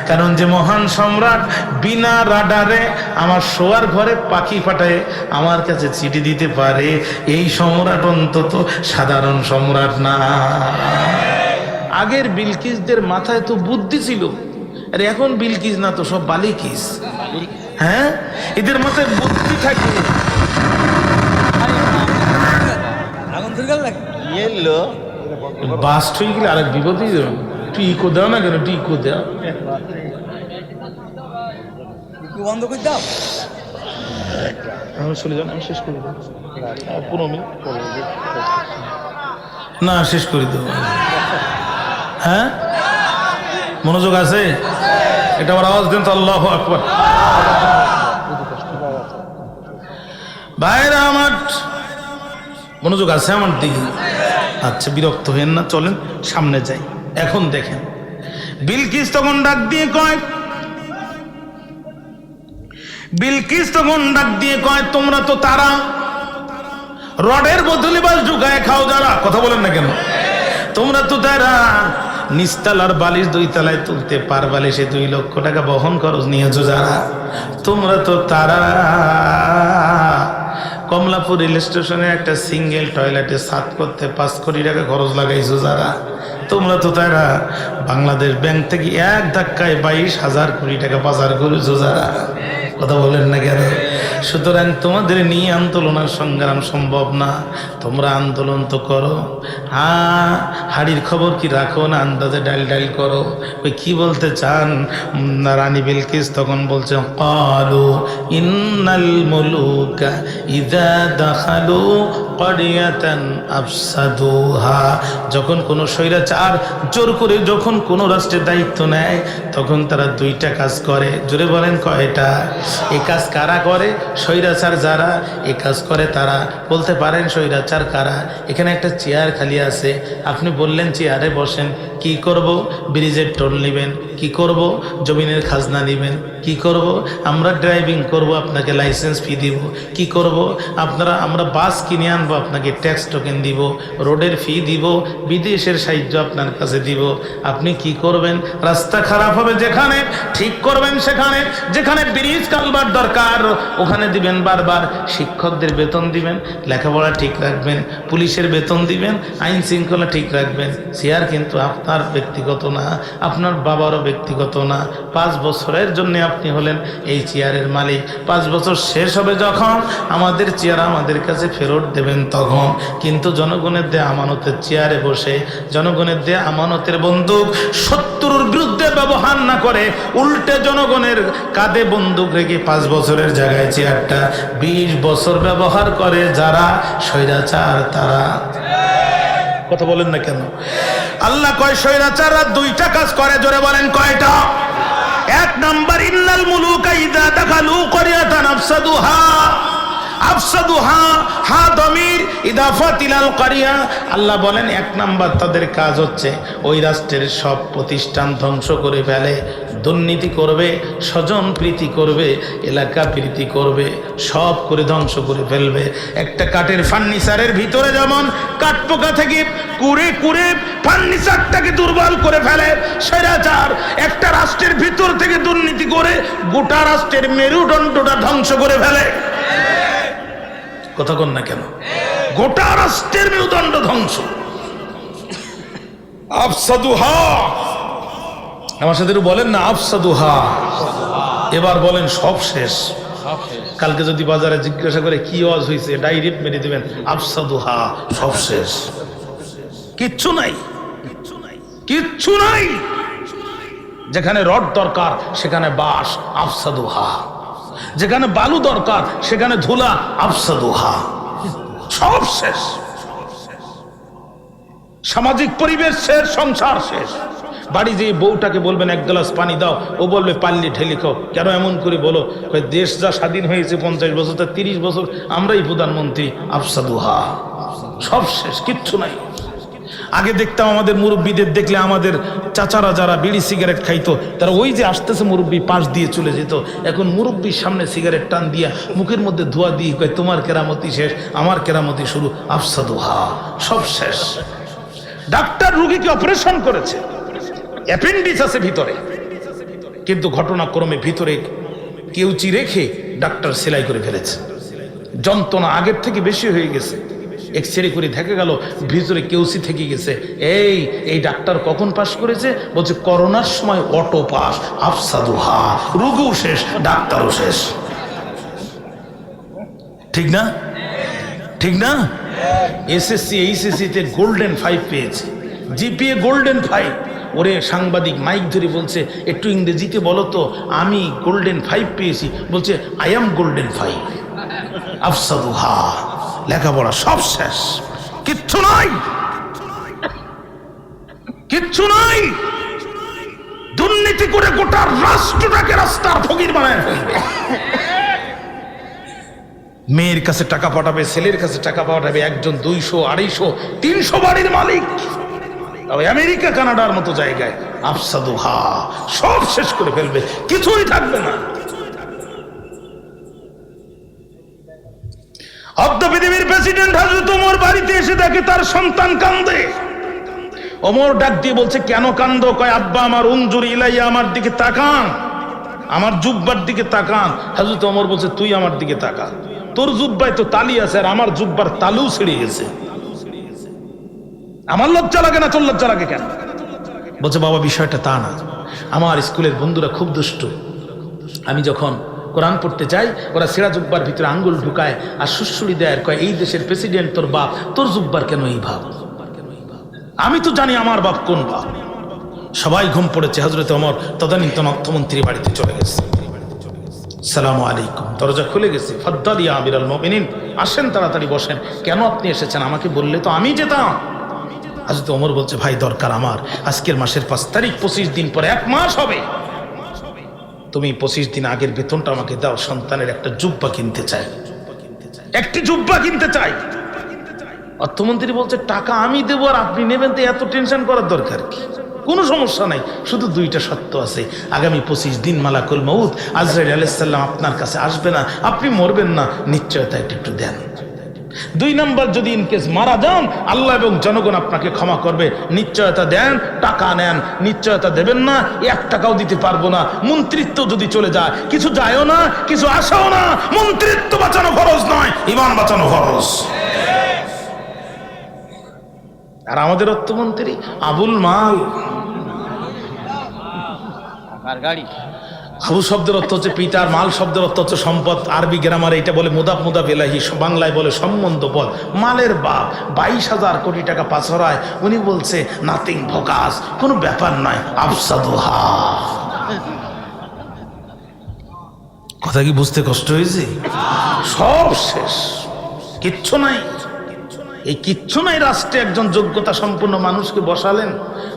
কারণ যে মহান সম্রাট বিনা রাডারে আমার শোয়ার ঘরে পাখি পাঠায় আমার কাছে চিঠি দিতে পারে, এই সম্রাট অন্তত সাধারণ সম্রাট না। আগের বিলকিসদের মাথায় তো বুদ্ধি ছিল, আর এখন বিলকিস না তো সব বালিকিস। হ্যাঁ, এদের মাথায় বুদ্ধি থাকে। বাস্ট হয়ে গেলে আরেক বিপদই দেবেন। তুই ইকো দাও না কেন? তুই ইকো দাও, বন্ধ করে দাও। আমি চলে যান, আমি শেষ করে দেবো। 15 মিনিট না, শেষ করে দেবো। হ্যাঁ, মনোযোগ আছে? এটা আবার আওয়াজ দেন তো, আল্লাহু আকবার। ভাইরা আমার, মনোযোগ আছে আমার দিকে? আচ্ছা, বিরক্ত হেন না, চলেন সামনে যাই। এখন দেখেন, বিলকিস তখন ডাক দিয়ে কয়, তোমরা তো তারা, রডের বদলে বাস ঢুকায় খাও যারা। কথা বলেন না কেন? তোমরা তো তারা, নিচতলার বালিশ 2 তলায় তুলতে পারবালে সে 2 লক্ষ টাকা বহন খরচ নিয়েছো যারা। তোমরা তো তারা, কমলাপুর রেল স্টেশনে একটা সিঙ্গেল টয়লেটে সাত করতে 5 কোটি টাকা খরচ লাগাইছো যারা। তোমরা তো তারা, বাংলাদেশ ব্যাংক থেকে এক ধাক্কায় 22,000 কোটি টাকা পাচার করেছো যারা। কথা বলেন না কেন? সুতরাং তোমাদের নিয়ে আন্দোলন আর সংগ্রাম সম্ভব না। তোমরা আন্দোলন তো করো, হাড়ির খবর কি রাখো না, আন্দাজে ডাইল ডাইল করো। ওই কি বলতে চান? রানী বিলকিস তখন বলছে, ক্বালু ইন্নাল মুলুকা ইযা দাখালু ক্বরিয়াতান আফসাদুহা। যখন কোনো স্বৈরাচার জোর করে যখন কোনো রাষ্ট্রের দায়িত্ব নেয়, তখন তারা 2টা কাজ করে। জোরে বলেন, কয়টা? এই কাজ কারা করে? স্বৈরাচার যারা এই কাজ করে তারা। বলতে পারেন স্বৈরাচার কারা? এখানে একটা চেয়ার খালি আছে, আপনি বললেন চেয়ারে বসেন। কি করব? ব্রিজের টোল নেবেন। কি করব? জমিনের খাজনা নেবেন। কি করব? আমরা ড্রাইভিং করব, আপনাকে লাইসেন্স ফি দিব। কি করব? আমরা বাস কিনে আনবো, আপনাকে ট্যাক্স টোকেন দিব, রোডের ফি দিব, বিদেশের সাহায্য আপনার কাছে দিব। আপনি কি করবেন? রাস্তা খারাপ হবে যেখানে ঠিক করবেন সেখানে, যেখানে ব্রিজ কালভার্ট দরকার ওখানে দিবেন বারবার। শিক্ষকদের বেতন দিবেন, লেখাপড়া ঠিক রাখবেন, পুলিশের বেতন দিবেন, আইন শৃঙ্খলা ঠিক রাখবেন। চেয়ার কিন্তু আপনার ব্যক্তিগত না, আপনার বাবারও ব্যক্তিগত না। 5 বছরের জন্য আপনি হলেন এই চেয়ারের মালিক। 5 বছর শেষ হবে যখন, আমাদের চেয়ার আমাদের কাছে ফেরত দেবেন তখন। কিন্তু জনগণের দেয়া আমানতের চেয়ারে বসে, জনগণের দেয়া আমানতের বন্দুক শত্রুর বিরুদ্ধে ব্যবহার না করে, উল্টে জনগণের কাঁধে বন্দুক রেখে 5 বছরের জায়গায় চেয়ারটা 20 বছর ব্যবহার করে যারা স্বৈরাচার, তারা কথা বলেন না কেন? আল্লাহ কয় স্বৈরাচাররা 2টা কাজ করে, জোরে বলেন কয়টা? 1 নাম্বার, ইন্নাল মুলুকা ইযা দাখালু ক্বরিয়াতান আফসাদুহা। আফসাদুহা, হা দমির ইদাফাত ইলাল ক্বরিয়া। আল্লাহ বলেন 1 নাম্বার তাদের কাজ হচ্ছে ওই রাষ্ট্রের সব প্রতিষ্ঠান ধ্বংস করে ফেলে, দুর্নীতি করবে, স্বজন প্রীতি করবে, এলাকা প্রীতি করবে, সব করে ধ্বংস করে ফেলবে। একটা কাঠের ফার্নিচারের ভিতরে যেমন কাঠ পোকা থেকে কুড়ে কুড়ে ফার্নিচারটাকে দুর্বল করে ফেলে, স্বৈরাচার একটা রাষ্ট্রের ভিতর থেকে দুর্নীতি করে গোটা রাষ্ট্রের মেরুদণ্ডটা ধ্বংস করে ফেলে। কথা কন না কেন? গোটা রাষ্ট্রের মেরুদণ্ড ধ্বংস। আফসাদুহা, আমার সাথে বলেন না, আফসাদুহা। এবার বলেন সব শেষ। কালকে যদি বাজারে জিজ্ঞাসা করে কি ওয়াজ হয়েছে, ডাইরেক্ট মেরে দিবেন আফসাদুহা, সব শেষ, কিচ্ছু নাই, কিচ্ছু নাই। যেখানে রড দরকার সেখানে বাঁশ, আফসাদুহা। যেখানে বালু দরকার সেখানে ধুলা, আফসাদুহা, সব শেষ। সামাজিক পরিবেশ শেষ, সংসার শেষ। বাড়ি যেয়ে বউটাকে বলবেন 1 গ্লাস পানি দাও, ও বলবে পাল্লি ঢেলি খাও। কেন এমন করে বলো? দেশ যা স্বাধীন হয়েছে 50 বছর, তা 30 বছর আমরাই প্রধানমন্ত্রী, আফসাদুহা, সব শেষ, কিচ্ছু নাই। আগে দেখতাম আমাদের মুরব্বীদের দেখলে আমাদের চাচারা যারা বিড়ি সিগারেট খাইতো, তারা ওই যে আসতেছে মুরব্বী পাশ দিয়ে চলে যেত। এখন মুরব্বীর সামনে সিগারেট টান দিয়া মুখের মধ্যে ধোয়া দিয়ে কয় তোমার কেরামতি শেষ, আমার কেরামতি শুরু, আফসাদুহা, সব শেষ। ডাক্তার রোগীকে অপারেশন করেছে, অ্যাপেন্ডিক্স আছে ভিতরে, কিন্তু ঘটনাক্রমে ভিতরে কেউচি রেখে ডাক্তার সেলাই করে ফেলেছে। যন্ত্রণা আগের থেকে বেশি হয়ে গেছে। এক্সরে করে দেখা গেল ভিতরে কেউসি থেকে গেছে। এই ডাক্তার কখন পাশ করেছে? বলছে করোনার সময় অটো পাস, আফসাদুহা, রোগও শেষ, ডাক্তারও শেষ। ঠিক না? ঠিক না? এসএসসি এইচএসসি তে গোল্ডেন 5 পেয়েছে, জিপিএ গোল্ডেন 5। ওরে সাংবাদিক মাইক ধরে বলছে একটু ইংরেজিতে বলো তো, আমি গোল্ডেন 5 পেয়েছি। বলছে আই এম গোল্ডেন 5। আফসাদুহা, লেখাপড়া সব শেষ, কিচ্ছু নাই, কিচ্ছু নাই। দুর্নীতি করে গোটা রাষ্ট্রটাকে রাস্তার ফকির বানায় ফেলবে। মেয়ের কাছে টাকা পাঠাবে, ছেলের কাছে টাকা পাঠাবে, একজন 200, 250, 300 বাড়ির মালিক, আমেরিকা কানাডার মতো জায়গায়। আফসাদুহা, সব শেষ করে ফেলবে, কিছুই থাকবে না। পৃথিবীর প্রেসিডেন্ট হযরত ওমর বাড়িতে এসে দেখে তার সন্তান কান্দে। ওমর ডাক দিয়ে বলছে কেন কান্দো? কয় আব্বা আমার, উনজুর ইলাইয়া, আমার দিকে তাকান, আমার জুব্বার দিকে তাকান। হযরত ওমর বলছে তুই আমার দিকে তাকা, তোর জুব্বায় তো তালি আছে আর আমার জুব্বার তালু ছিঁড়ে গেছে। আমার লজ্জা লাগে না, তোর লজ্জা লাগে কেন? বলছে বাবা বিষয়টা তা না, আমার স্কুলের বন্ধুরা খুব দুষ্ট। আমি যখন কোরআন পড়তে চাই, ওরা ছেঁড়া জুব্বার ভিতরে আঙ্গুল ঢুকায় আর সুশ্রুড়ি দেয়, কয় এই দেশের প্রেসিডেন্ট তোর বাপ, তোর জুব্বার কেন এই ভাব? আমি তো জানি আমার বাপ কোন বাপ। সবাই ঘুম পড়েছে। হযরত ওমর তদানীন্তন অর্থমন্ত্রী বাড়িতে চলে গেছে। সালামু আলাইকুম, দরজা খুলে গেছে। ফাদ্দাল ইয়া আমিরাল মুমিনিন, আসেন তাড়াতাড়ি বসেন। কেন আপনি এসেছেন? আমাকে বললে তো আমি যেতাম। হযরত ওমর বলছে ভাই দরকার আমার, আজকের মাসের 5 তারিখ, 25 দিন পরে 1 মাস হবে। তুমি 25 দিন আগের বেতনটা আমাকে দাও, সন্তানের একটা জুব্বা কিনতে চাই, একটি জুব্বা কিনতে চাই। অর্থমন্ত্রী বলছে টাকা আমি দেবো আর আপনি নেবেন, তো এত টেনশন করার দরকার কি? কোনো সমস্যা নাই, শুধু 2টা শর্ত আছে। আগামী 25 দিন মালাকুল মউত আজরাইল আলাইহিস সালাম আপনার কাছে আসবে না, আপনি মরবেন না, নিশ্চয়তা একটু দেন। 2 নাম্বার, যদি ইনকেস মারা যান আল্লাহ এবং জনগণ আপনাকে ক্ষমা করবে, নিশ্চয়তা দেন। টাকা নেন, নিশ্চয়তা দেবেন না, 1 টাকাও দিতে পারবো না। মন্ত্রিত্ব যদি চলে যায়, কিছু যায়ও না, কিছু আসেও না। মন্ত্রিত্ব বাঁচানো ফরজ নয়, ঈমান বাঁচানো ফরজ। আর আমাদের অর্থমন্ত্রী আবুল মাল। গাড়ি আবু শব্দের অর্থ হচ্ছে পিতার, মাল শব্দের অর্থ হচ্ছে সম্পদ। আরবি গ্রামারে এটা বলে মুদাফ মুদাফ ইলাইহি, বাংলায় বলে সম্বন্ধ বল। মালের বাপ 22,000 কোটি টাকা পাচারায়, উনি বলছে নাথিং ভোকাস, কোনো ব্যাপার নয়, আফসাদুহা। কথা কি বুঝতে কষ্ট হয়েছে? সব শেষ, কিচ্ছু নাই। এই কিচ্ছু নাই রাষ্ট্রে একজন যোগ্যতা সম্পন্ন মানুষকে বসালেন,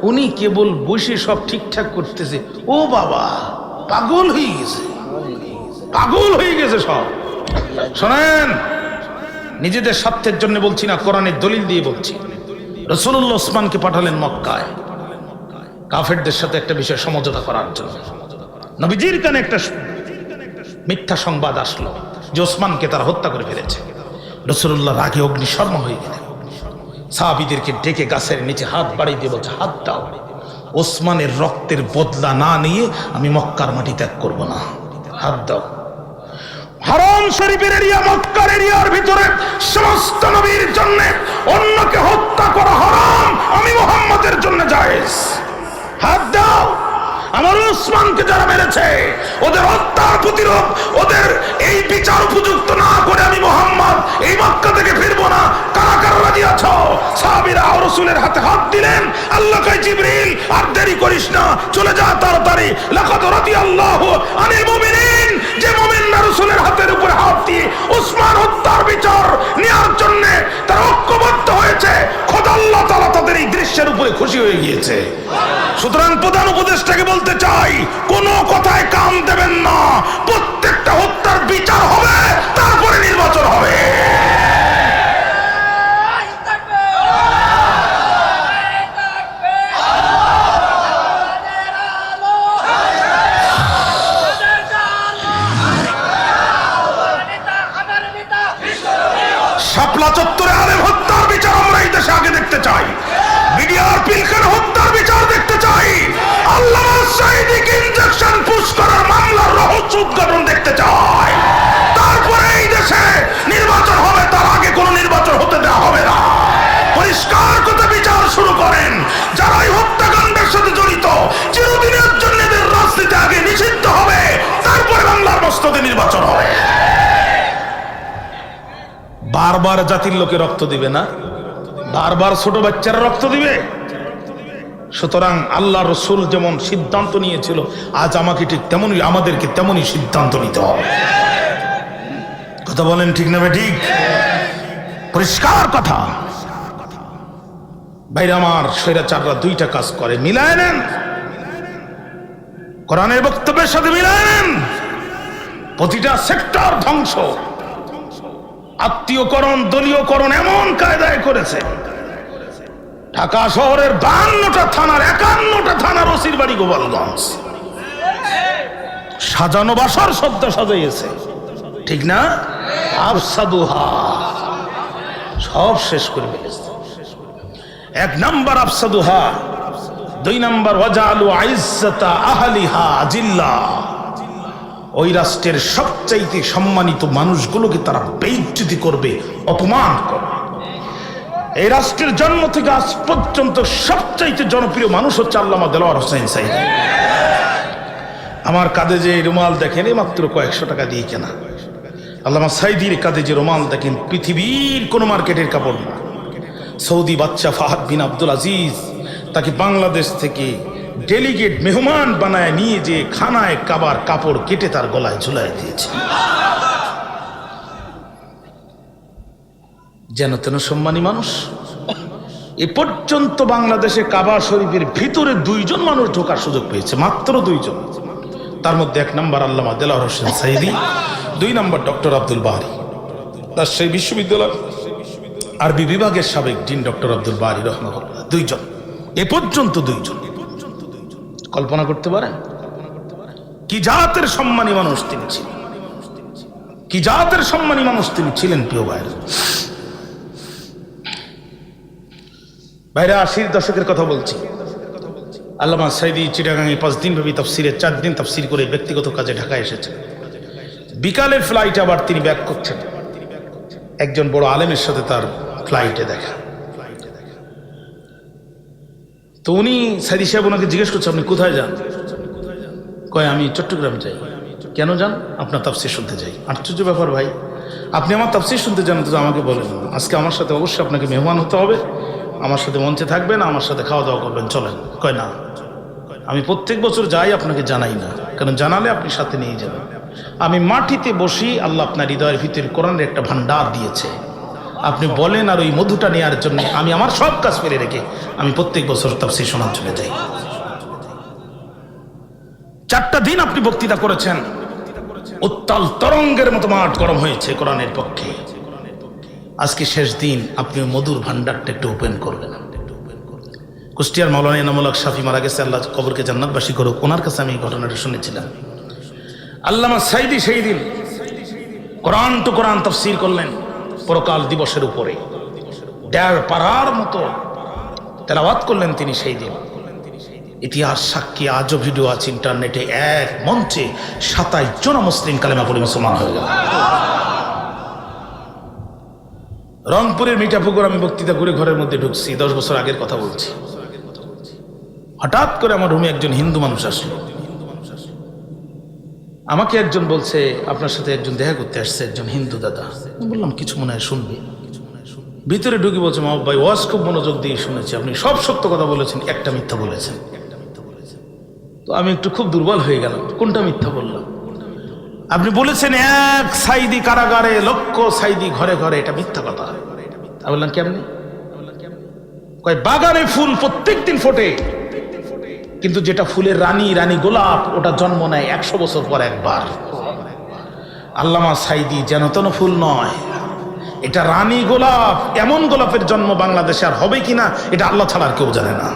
উনি কেবল বসে সব ঠিকঠাক করতেছে। ও বাবা, পাগল হয়ে গেছে, পাগল হয়ে গেছে সব। শোনেন, নিজেদের স্বার্থের জন্য বলছি না, কোরআনের দলিল দিয়ে বলছি। রাসূলুল্লাহ ওসমানকে পাঠালেন মক্কায় কাফেরদের সাথে একটা বিষয় সমঝোতা করার জন্য। নবীজির কানে একটা মিথ্যা সংবাদ আসলো যে ওসমানকে তারা হত্যা করে ফেলেছে। রাসূলুল্লাহ রাগে অগ্নিশর্মা হয়ে গেলেন, সাহাবীদেরকে ডেকে গাছের নিচে হাত বাড়িয়ে দিয়ে বলছে, হাত দাও, ওসমানের রক্তের বদলা না নিয়ে আমি মক্কার মাটি ত্যাগ করব না, হাত দাও। হারাম শরীফের এরিয়া, মক্কার এরিয়ার ভিতরে সমস্ত নবীর জন্য অন্যকে হত্যা করা হারাম, আমি মুহাম্মদের জন্য জায়েজ, হাত দাও। আমার ওসমানকে যারা মেরেছে ওদের হত্যার প্রতিরোধ, ওদের এই বিচার উপযুক্ত না করে আমি মুহাম্মদ এই মক্কা থেকে ফিরবো না। কারা কারা রাজি আছো? সাহাবীরা রাসূলের হাতে হাত দিলেন। আল্লাহ কয়, জিবরিল আর দেরি করিস না, চলে যা তাড়াতাড়ি। লাকাদ রাদিয়াল্লাহু আনিল মুমিনিন, যে মুমিনরা রাসূলের হাতের উপরে হাত দিয়ে ওসমান হত্যার বিচার নেওয়ার জন্য তারা ঐক্যবদ্ধ হয়েছে, খোদা আল্লাহ তাআলা তাদের এই দৃশ্যের উপরে খুশি হয়ে গিয়েছে। সুতরাং প্রধান উপদেষ্টাকে বলতে চাই, কোন কথায় কান দেবেন না, প্রত্যেকটা হত্যার বিচার হবে, তারপরে নির্বাচন হবে। শাপলা চত্বরে আলেম হত্যার বিচার আমরা এই দেশে আগে দেখতে চাই। বিডিআর পিলখানা হত্যার বিচার দেখতে চাই। আল্লামা সাঈদীকে ইনজেকশন পুশ করার মামলার রহস্য উদ্ঘাটন দেখতে চাই। তারপরে এই দেশে নির্বাচন হবে, তার আগে কোনো নির্বাচন হতে দেওয়া হবে না। পরিষ্কার কথা বিচার শুরু করেন। যারা এই হত্যাকাণ্ডের সাথে জড়িত চিরদিনের জন্য এদের রাজনীতি আগে নিষিদ্ধ হবে, তারপরে বাংলার মসনদে নির্বাচন হবে। বারবার জাতির লোকে রক্ত দিবে না, বারবার ছোট বাচ্চারা রক্ত দিবে। সুতরাং আল্লাহ রসুল যেমন সিদ্ধান্ত নিয়েছিল, আজ আমাকে ঠিক তেমনই, আমাদেরকে তেমনই সিদ্ধান্ত নিতে হবে। কথা বলেন ঠিক না ঠিক? পরিষ্কার কথা। ভাইরা আমার, স্বৈরাচাররা দুইটা কাজ করে, মিলায় নেন, কোরআনের বক্তব্যের সাথে মিলায় নেন। প্রতিটা সেক্টর ধ্বংস, আত্মীয়করণ, দলীয়করণ এমন কায়দায় করেছে। ঢাকা শহরের 52টা থানার 51টা থানার ওসির বাড়ি গোপালগঞ্জ। সাজানো বাসর শব্দ সাজাইয়েছে, ঠিক না? আফসাদুহা, সব শেষ করে ফেলেছে। 1 নাম্বার আফসাদুহা, 2 নাম্বার ওয়াজালু আইজ্জাতা আহলিহা জিল্লা। ওই রাষ্ট্রের সবচাইতে সম্মানিত মানুষগুলোকে তারা বেইজ্জতি করবে, অপমান করবে। এই রাষ্ট্রের জন্ম থেকে আজ পর্যন্ত সবচাইতে জনপ্রিয় মানুষ হচ্ছে আল্লামা দেলোয়ার হোসেন সাঈদী। আমার কাঁধে যে রুমাল দেখেন, মাত্র কয়েকশো টাকা দিয়ে কেনা। আল্লামা সাঈদীর কাঁধে যে রুমাল দেখেন, পৃথিবীর কোন মার্কেটের কাপড় না। সৌদি বাদশা ফাহাদ বিন আব্দুল আজিজ তাকে বাংলাদেশ থেকে ডেলিগেট মেহমান বানায় নিয়ে যে খানায় কাবার কাপড় কেটে তার গলায় ঝুলাই দিয়েছে। যেন তেন সম্মানী মানুষ। এ পর্যন্ত বাংলাদেশে কাবা শরীফের ভিতরে 2 জন মানুষ ঢোকার সুযোগ পেয়েছে, মাত্র 2 জন। তার মধ্যে 1 নাম্বার আল্লামা দেলোয়ার হোসেন সাঈদী, 2 নাম্বার ডক্টর আব্দুল বারী, রাজশাহী বিশ্ববিদ্যালয় আরবি বিভাগের সাবেক ডিন ডক্টর আব্দুল বারী রহমাহুল্লাহ। 2 জন, এ পর্যন্ত 2 জন। কল্পনা করতে পারেন কি জাতের সম্মানী মানুষ তিনি ছিলেন, কি জাতের সম্মানী মানুষ তিনি ছিলেন। প্রিয় ভাইরা, ভাইরা 80 দশকের কথা বলছি। আল্লামা সাঈদী চিটাগাঙে 5 দিন ব্যাপী তাফসিরে 4 দিন তাফসির করে ব্যক্তিগত কাজে ঢাকায় এসেছেন। বিকালের ফ্লাইটে আবার তিনি ব্যাক করছেন। একজন বড় আলেমের সাথে তার ফ্লাইটে দেখা। তো উনি সাইদি সাহেব ওনাকে জিজ্ঞেস করছে আপনি কোথায় যান? কয় আমি চট্টগ্রাম যাই। কেন যান? আপনার তাফসীর শুনতে যাই। আশ্চর্য ব্যাপার ভাই, আপনি আমার তাফসীর শুনতে যান তো আমাকে বলেন না। আজকে আমার সাথে অবশ্যই আপনাকে মেহমান হতে হবে, আমার সাথে মঞ্চে থাকবেন, আমার সাথে খাওয়া দাওয়া করবেন, চলেন। কয় না, আমি প্রত্যেক বছর যাই, আপনাকে জানাই না, কারণ জানালে আপনি সাথে নিয়ে যাবেন। আমি মাটিতে বসি, আল্লাহ আপনার হৃদয়ের ভিতরে কোরআনের একটা ভান্ডার দিয়েছে, আপনি বলেন, আর ওই মধুটা নেওয়ার জন্য আমি আমার সব কাজ ফেলে রেখে আমি প্রত্যেক বছর তাফসীর শোনার চলে যাই। 4টা দিন আপনি বক্তৃতা করেছেন, উত্তাল তরঙ্গের মতো মাঠ গরম হয়েছে কোরআনের পক্ষে। আজকে শেষ দিন, আপনি মধুর ভান্ডারটা একটু ওপেন করবেন। কুষ্টিয়ার মাওলানা এনামুল হক শাফি মারা গেছে, আল্লাহ কবরকে জান্নাতবাসী করুক। ওনার কাছে আমি এই ঘটনাটা শুনেছিলাম। আল্লামা সাইদি সেই দিন কোরআন টু কোরআন তাফসীর করলেন পরকাল দিবসের উপরে, 1.5 পারার মতো তেলাওয়াত করলেন তিনি সেই দিন। ইতিহাস সাক্ষী, আজও ভিডিও আছে ইন্টারনেটে, এক মঞ্চে 27 জন মুসলিম কালেমা পড়ে মুসলমান হয়ে গেল। রংপুরের মিঠাপুকুর আমি বক্তৃতা করে ঘরের মধ্যে ঢুকছি, 10 বছর আগের কথা বলছি। হঠাৎ করে আমার রুমে একজন হিন্দু মানুষ আসলো। আমাকে একজন বলছে আপনার সাথে একজন দেখা করতে আসছে, একজন হিন্দু দাদা। আমি বললাম কিছু মনে হয় শুনবে। ভিতরে ঢুকে বলছে মা ভাই, ওয়াজ খুব মনোযোগ দিয়ে শুনেছি, আপনি সব সত্য কথা বলেছেন, একটা মিথ্যা বলেছেন। তো আমি একটু খুব দুর্বল হয়ে গেলাম, কোনটা মিথ্যা বললাম? আপনি বলেছেন এক সাইদি কারাগারে, লক্ষ সাইদি ঘরে ঘরে, এটা মিথ্যা কথা। আমি বললাম কেমনি? কয় বাগানে ফুল প্রত্যেকদিন ফোটে, কিন্তু যেটা ফুলের রানী, রানী গোলাপ, ওটা জন্ম নেয় 100 বছর পর একবার। আল্লামা সাইদি যেন তেন ফুল নয়, এটা রানী গোলাপ। এমন গোলাপের জন্ম বাংলাদেশে আর হবে কিনা এটা আল্লাহ ছাড়া আর কেউ জানে না।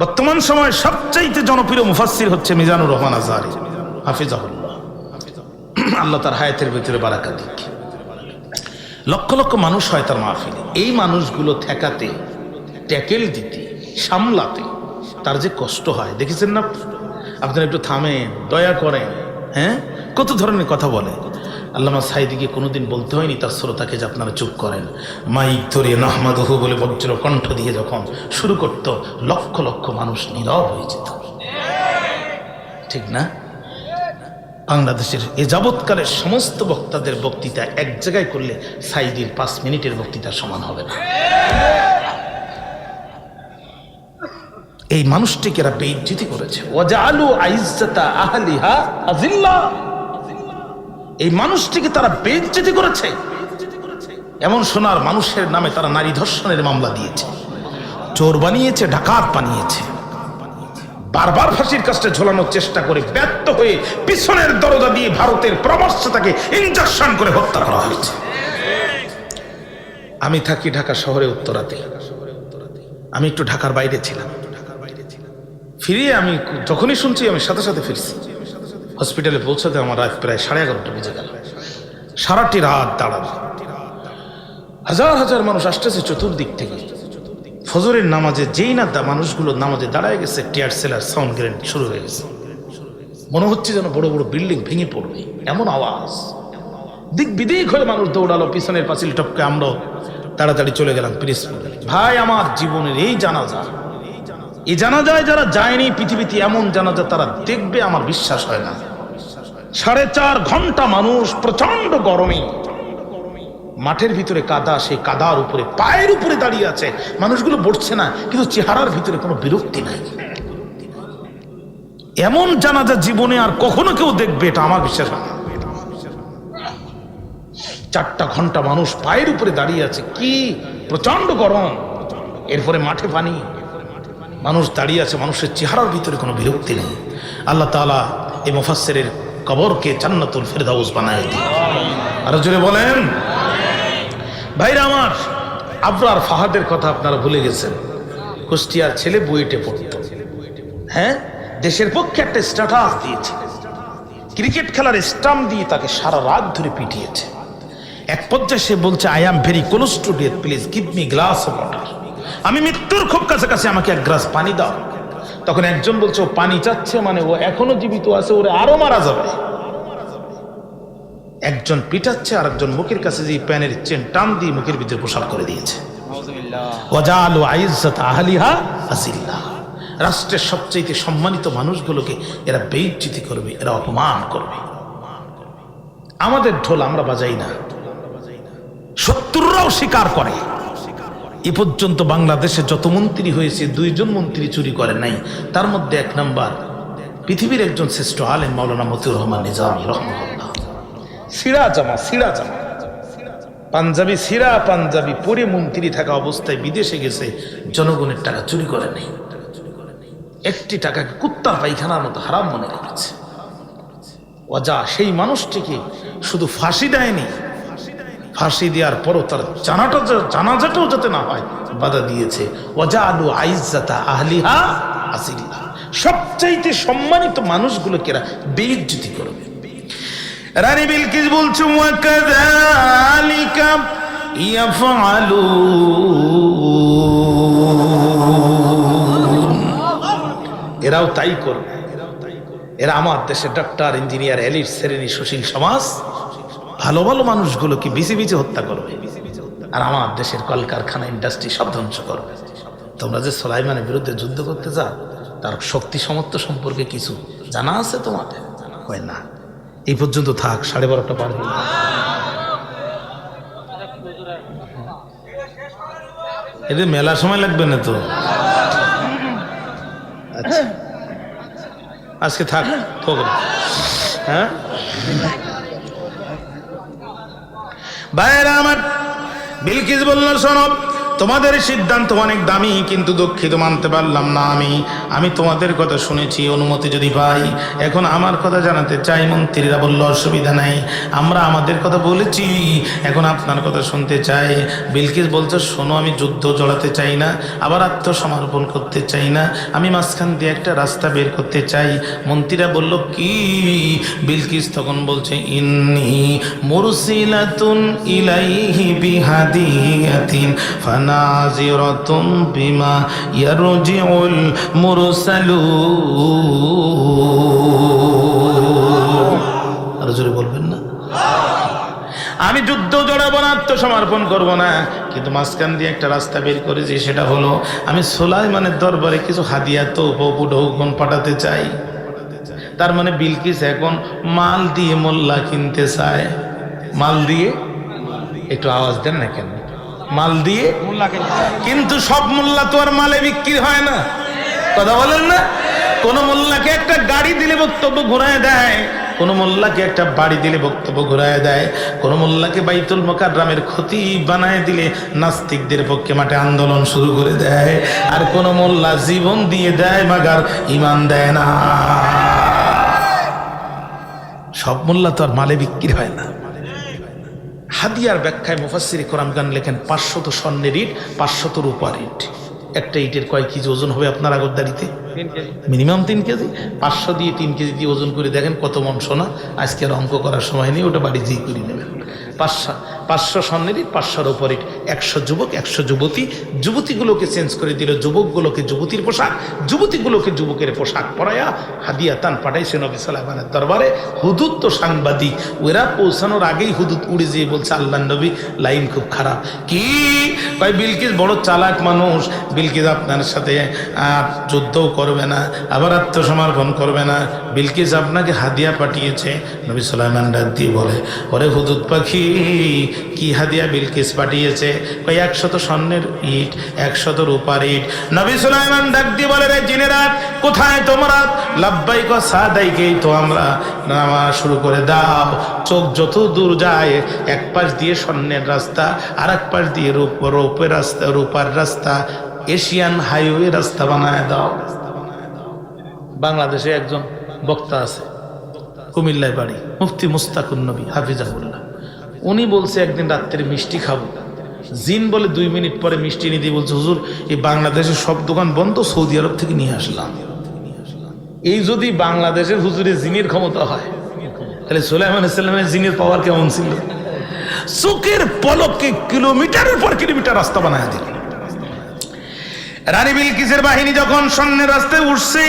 বর্তমান সময়ে সবচাইতে জনপ্রিয় মুফাসসির হচ্ছে মিজানুর রহমান আজহারী হাফিজাহুল্লাহ, আল্লাহ তার হায়াতের ভিতরে বারাকা দিক। লক্ষ লক্ষ মানুষ হয় তার মাহফিলে। এই মানুষগুলো ঠেকাতে, ট্যাকেল দিতে, সামলাতে তার যে কষ্ট হয় দেখেছেন না আপনারা? একটু থামেন, দয়া করেন। হ্যাঁ, কত ধরনের কথা বলে। আল্লামা সাইদিকে কোনোদিন বলতে হয়নি তার শ্রোতাকে যে আপনারা চুপ করেন। মাইক ধরিয়ে নাহমাদুহু বলে বজ্র কণ্ঠ দিয়ে যখন শুরু করত, লক্ষ লক্ষ মানুষ নীরব হয়ে যেত, ঠিক না? বাংলাদেশের এ যাবৎকালের সমস্ত বক্তাদের বক্তৃতা এক জায়গায় করলে সাইদির 5 মিনিটের বক্তৃতার সমান হবে না। এই মানুষটিকে এরা বেইজ্জতি করেছে। ওয়াজআলু আইজ্জাতা আহলিহা আযিল্লা, এই মানুষটিকে তারা বেইজ্জতি করেছে। এমন সোনার মানুষের নামে তারা নারী ধর্ষণের মামলা দিয়েছে, চোর বানিয়েছে, ডাকাত বানিয়েছে, বারবার ফাঁসির কাস্টে ঝোলানোর চেষ্টা করে ব্যর্থ হয়ে পিছনের দরজা দিয়ে ভারতের পরামর্শ তাকে ইনজেকশন করে হত্যা করা হয়েছে। আমি থাকি ঢাকা শহরে উত্তরাতে, আমি একটু ঢাকার বাইরে ছিলাম। ফিরিয়ে আমি যখনই শুনছি আমি সাথে সাথে ফিরছি। হসপিটালে পৌঁছাতে আমার রাত প্রায় 11:30 বেজে গেল। সারাটি রাত দাঁড়ানো, হাজার হাজার মানুষ আসতেছে চতুর্দিক থেকে। ফজরের নামাজে যেই না মানুষগুলো নামাজে দাঁড়ায় গেছে, টিয়ার সেলার সাউন্ড গ্রেনেড শুরু হয়ে গেছে। মনে হচ্ছে যেন বড় বড় বিল্ডিং ভেঙে পড়বে, এমন আওয়াজ। দিক বিদিক হয়ে মানুষ দৌড়ালো, পিছনের পাঁচিল টপকে আমরাও তাড়াতাড়ি চলে গেলাম পিরিজপুরে। ভাই, আমার জীবনের এই জানাজা, এই জানাজায় যারা যায়নি পৃথিবীতে এমন জানাজা তারা দেখবে আমার বিশ্বাস হয় না। 4.5 ঘন্টা মানুষ প্রচন্ড গরমে মাঠের ভিতরে কাদা, সেই কাদার উপরে পায়ের উপরে দাঁড়িয়ে আছে। মানুষগুলো বসছে না, কিন্তু চেহারার ভিতরে কোনো বিরক্তি নাই। এমন জানাজা জীবনে আর কখনো কেউ দেখবে এটা আমার বিশ্বাস হয় না। 4টা ঘন্টা মানুষ পায়ের উপরে দাঁড়িয়ে আছে, কি প্রচন্ড গরম, এরপরে মাঠে পানি, মানুষ দাঁড়িয়ে আছে, মানুষের চেহারার ভিতরে কোনো বিরক্তি নেই। আল্লাহ তাআলা এই মুফাসসিরের কবরকে জান্নাতুল ফেরদাউস বানায় দিন। আরো জোরে বলেন। ভাইরা আমার, আবরার ফাহাদের কথা আপনারা ভুলে গেছেন। কুষ্টিয়ার ছেলে বুয়েটে পড়ত, হ্যাঁ, দেশের পক্ষে একটা স্ট্যাটাস দিয়েছে, ক্রিকেট খেলার স্টাম্প দিয়ে তাকে সারা রাত ধরে পিটিয়েছে। এক পর্যায়ে সে বলছে, I am very close to death, please give me glass of water, আমি মৃত্যুর খুব কাছাকাছি, আমাকে এক গ্লাস পানি দাও। তখন একজন বলছে, ও পানি চাচ্ছে মানে ও এখনো জীবিত আছে, ওরে আরো মারা যাবে। একজন পিটাচ্ছে, আর একজন মুখের কাছে যে প্যানের চেন টান দিয়ে মুখের ভিতরে প্রসাব করে দিয়েছে। ওয়াজালু আইজ্জাত আহলিহা আযিল্লাহ। রাষ্ট্রের সবচেয়ে সম্মানিত মানুষগুলোকে এরা বেইজ্জতি করবে, এরা অপমান করবে। আমাদের ঢোল আমরা বাজাই না, শত্রুরাও স্বীকার করে। এ পর্যন্ত বাংলাদেশে যত মন্ত্রী হয়েছে 2 জন মন্ত্রী চুরি করে নাই। তার মধ্যে 1 নাম্বার পৃথিবীর একজন শ্রেষ্ঠ আলেম মাওলানা মতিউর রহমান নিজামী রহমাতুল্লাহ। সিরা জামা পাঞ্জাবি সিরা পাঞ্জাবি পরে মন্ত্রী থাকা অবস্থায় বিদেশে গেছে, জনগণের টাকা চুরি করে নেই। 1টি টাকাকে কুত্তার পায়খানার মতো হারাম মনে করেছে। ওয়াজা সেই মানুষটিকে শুধু ফাঁসি দেয়নি, ফাঁসি দেওয়ার পরও তার জানাজাটাও যাতে না হয় বাধা দিয়েছে। ওয়াজালু আইজ্জাতা আহলিহা আযিল্লাহ। সবচাইতে সম্মানিত মানুষগুলোকে এরা বেইজ্জতি করবে। রানী বিলকিস বলছে ওয়াকাযালিকা ইয়াফআলুন, এরাও তাই করবে। এরা আমার দেশে ডাক্তার, ইঞ্জিনিয়ার, এলিট শ্রেণী, সুশীল সমাজ, ভালো ভালো মানুষগুলোকে বিচে বিচে হত্যা করবে, আর আমার দেশের কলকারখানা, ইন্ডাস্ট্রি সব ধ্বংস করবে। তোমরা যে সুলাইমানের বিরুদ্ধে যুদ্ধ করতে যাও, তার শক্তি সামর্থ্য সম্পর্কে কিছু জানা আছে তোমাদের? হয় না। এই পর্যন্ত থাক, 12:30টা পার হল। এদের মেলা সময় লাগবে না তো? আচ্ছা, আজকে থাক। হ্যাঁ ভাইরা আমার, বিলকিস বলল শোনো, তোমাদের সিদ্ধান্ত অনেক দামি, কিন্তু দুঃখিত মানতে পারলাম না। আমি তোমাদের কথা শুনেছি, অনুমতি যদি পাই এখন আমার কথা জানাতে চাই। মন্ত্রীরা বলল অসুবিধা নাই, আমরা আমাদের কথা বলেছি, এখন আপনার কথা শুনতে চাই। বিলকিস বলছে শোনো, আমি যুদ্ধ জড়াতে চাই না, আবার আত্মসমর্পণ করতে চাই না, আমি মাঝখান দিয়ে একটা রাস্তা বের করতে চাই। মন্ত্রীরা বলল কি? বিলকিস তখন বলছে ইন্নী মুরসিলাতুন ইলাইহি বিহাদিয়াতিন নাযিরাতুম বিমা ইয়ারজিউল মুরসালুন। আর জোরে বলবেন না? আমি যুদ্ধ জড়াবো না, আত্মসমর্পণ করবো না, কিন্তু মাঝখান দিয়ে একটা রাস্তা বের করেছি, সেটা হলো আমি সুলাইমানের দরবারে কিছু হাদিয়া তো উপঢৌকন পাঠাতে চাই। তার মানে বিলকিস এখন মাল দিয়ে মোল্লা কিনতে চায়। মাল দিয়ে, একটু আওয়াজ দেন না কেন? মাল দিয়ে, কিন্তু সব মোল্লা তো আর মালে বিক্রি হয় না, কথা বলেন না? কোন মোল্লাকে একটা গাড়ি দিলে বক্তব্য ঘুরায় দেয়, কোন মোল্লাকে একটা বাড়ি দিলে বক্তব্য ঘুরায় দেয়, কোন মোল্লাকে বাইতুল মুকাররমের খতিব বানায় দিলে নাস্তিকদের পক্ষে মাঠে আন্দোলন শুরু করে দেয়, আর কোন মোল্লা জীবন দিয়ে দেয় মাগার ইমান দেয় না। সব মোল্লা তো আর মালে বিক্রি হয় না। হাদিয়ার ব্যাখ্যায় মুফাসসির কোরআন লেখেন 500 স্বর্ণের ইট, 500 রূপার ইট। একটা ইটের কয় কেজি ওজন হবে আপনার আগরদাড়িতে? Minimum 3 KG. 500 দিয়ে 3 কেজি দিয়ে ওজন করে দেখেন কত মন সোনা। আজকে আর অঙ্ক করার সময় নেই, ওটা বাড়ি যেই করে নেবেন। 500 স্বর্ণের ইট, 500 রূপার ইট, 100 যুবক, 100 যুবতী। যুবতীগুলোকে চেঞ্জ করে দিল, যুবকগুলোকে যুবতীর পোশাক, যুবতীগুলোকে যুবকের পোশাক পরায়া হাদিয়া তান পাঠাইছে নবী সুলাইমানের দরবারে। হুদুদ তো সাংবাদিক, ওরা পৌঁছানোর আগেই হুদুদ উড়ে যেয়ে বলছে আল্লাহ নবী লাইন খুব খারাপ। কি ভাই, বিলকিস বড় চালাক মানুষ, বিলকিস আপনার সাথে যুদ্ধও করবে না, আবার আত্মসমর্পণ করবে না। বিলকিস আপনাকে হাদিয়া পাঠিয়েছে। নবী সুলাইমান ডাক দিয়ে বলে, ওরে হুদুদ পাখি, কি হাদিয়া বিলকিস পাঠিয়েছে? কই 100 স্বর্ণের ইট, 100 রূপার ইট। নবী সুলাইমান ডাক দিয়ে বলে, রে জিনেরা কোথায় তোমরা? লাব্বাইক ওয়া সাদাইকেই তো আমরা নামাজ শুরু করে দাও। চোখ যত দূর যায়, এক পাশ দিয়ে স্বর্ণের রাস্তা, আর এক পাশ দিয়ে রূপের রাস্তা, রূপার রাস্তা, এশিয়ান হাইওয়ে রাস্তা বানায় দাও। বাংলাদেশে একজন বক্তা আছে, কুমিল্লায় বাড়ি, মুফতি মুস্তাকুন নবী হাফিজাহুল্লাহ। উনি বলছে একদিন রাত্রে মিষ্টি খাবো, জিন বলে 2 মিনিট পরে মিষ্টি নিতে বলছে, হুজুর এই বাংলাদেশের সব দোকান বন্ধ, সৌদি আরব থেকে নিয়ে আসলাম। এই যদি বাংলাদেশের হুজুরের জিনের ক্ষমতা হয়, তাহলে সুলাইমান আলাইহিস জিনের পাওয়ার কেমন ছিল? চোখের পলকে কিলোমিটারের পর কিলোমিটার রাস্তা বানায় দিল। রানী বিলকিসের বাহিনী যখন স্বর্ণের রাস্তায় উঠছে,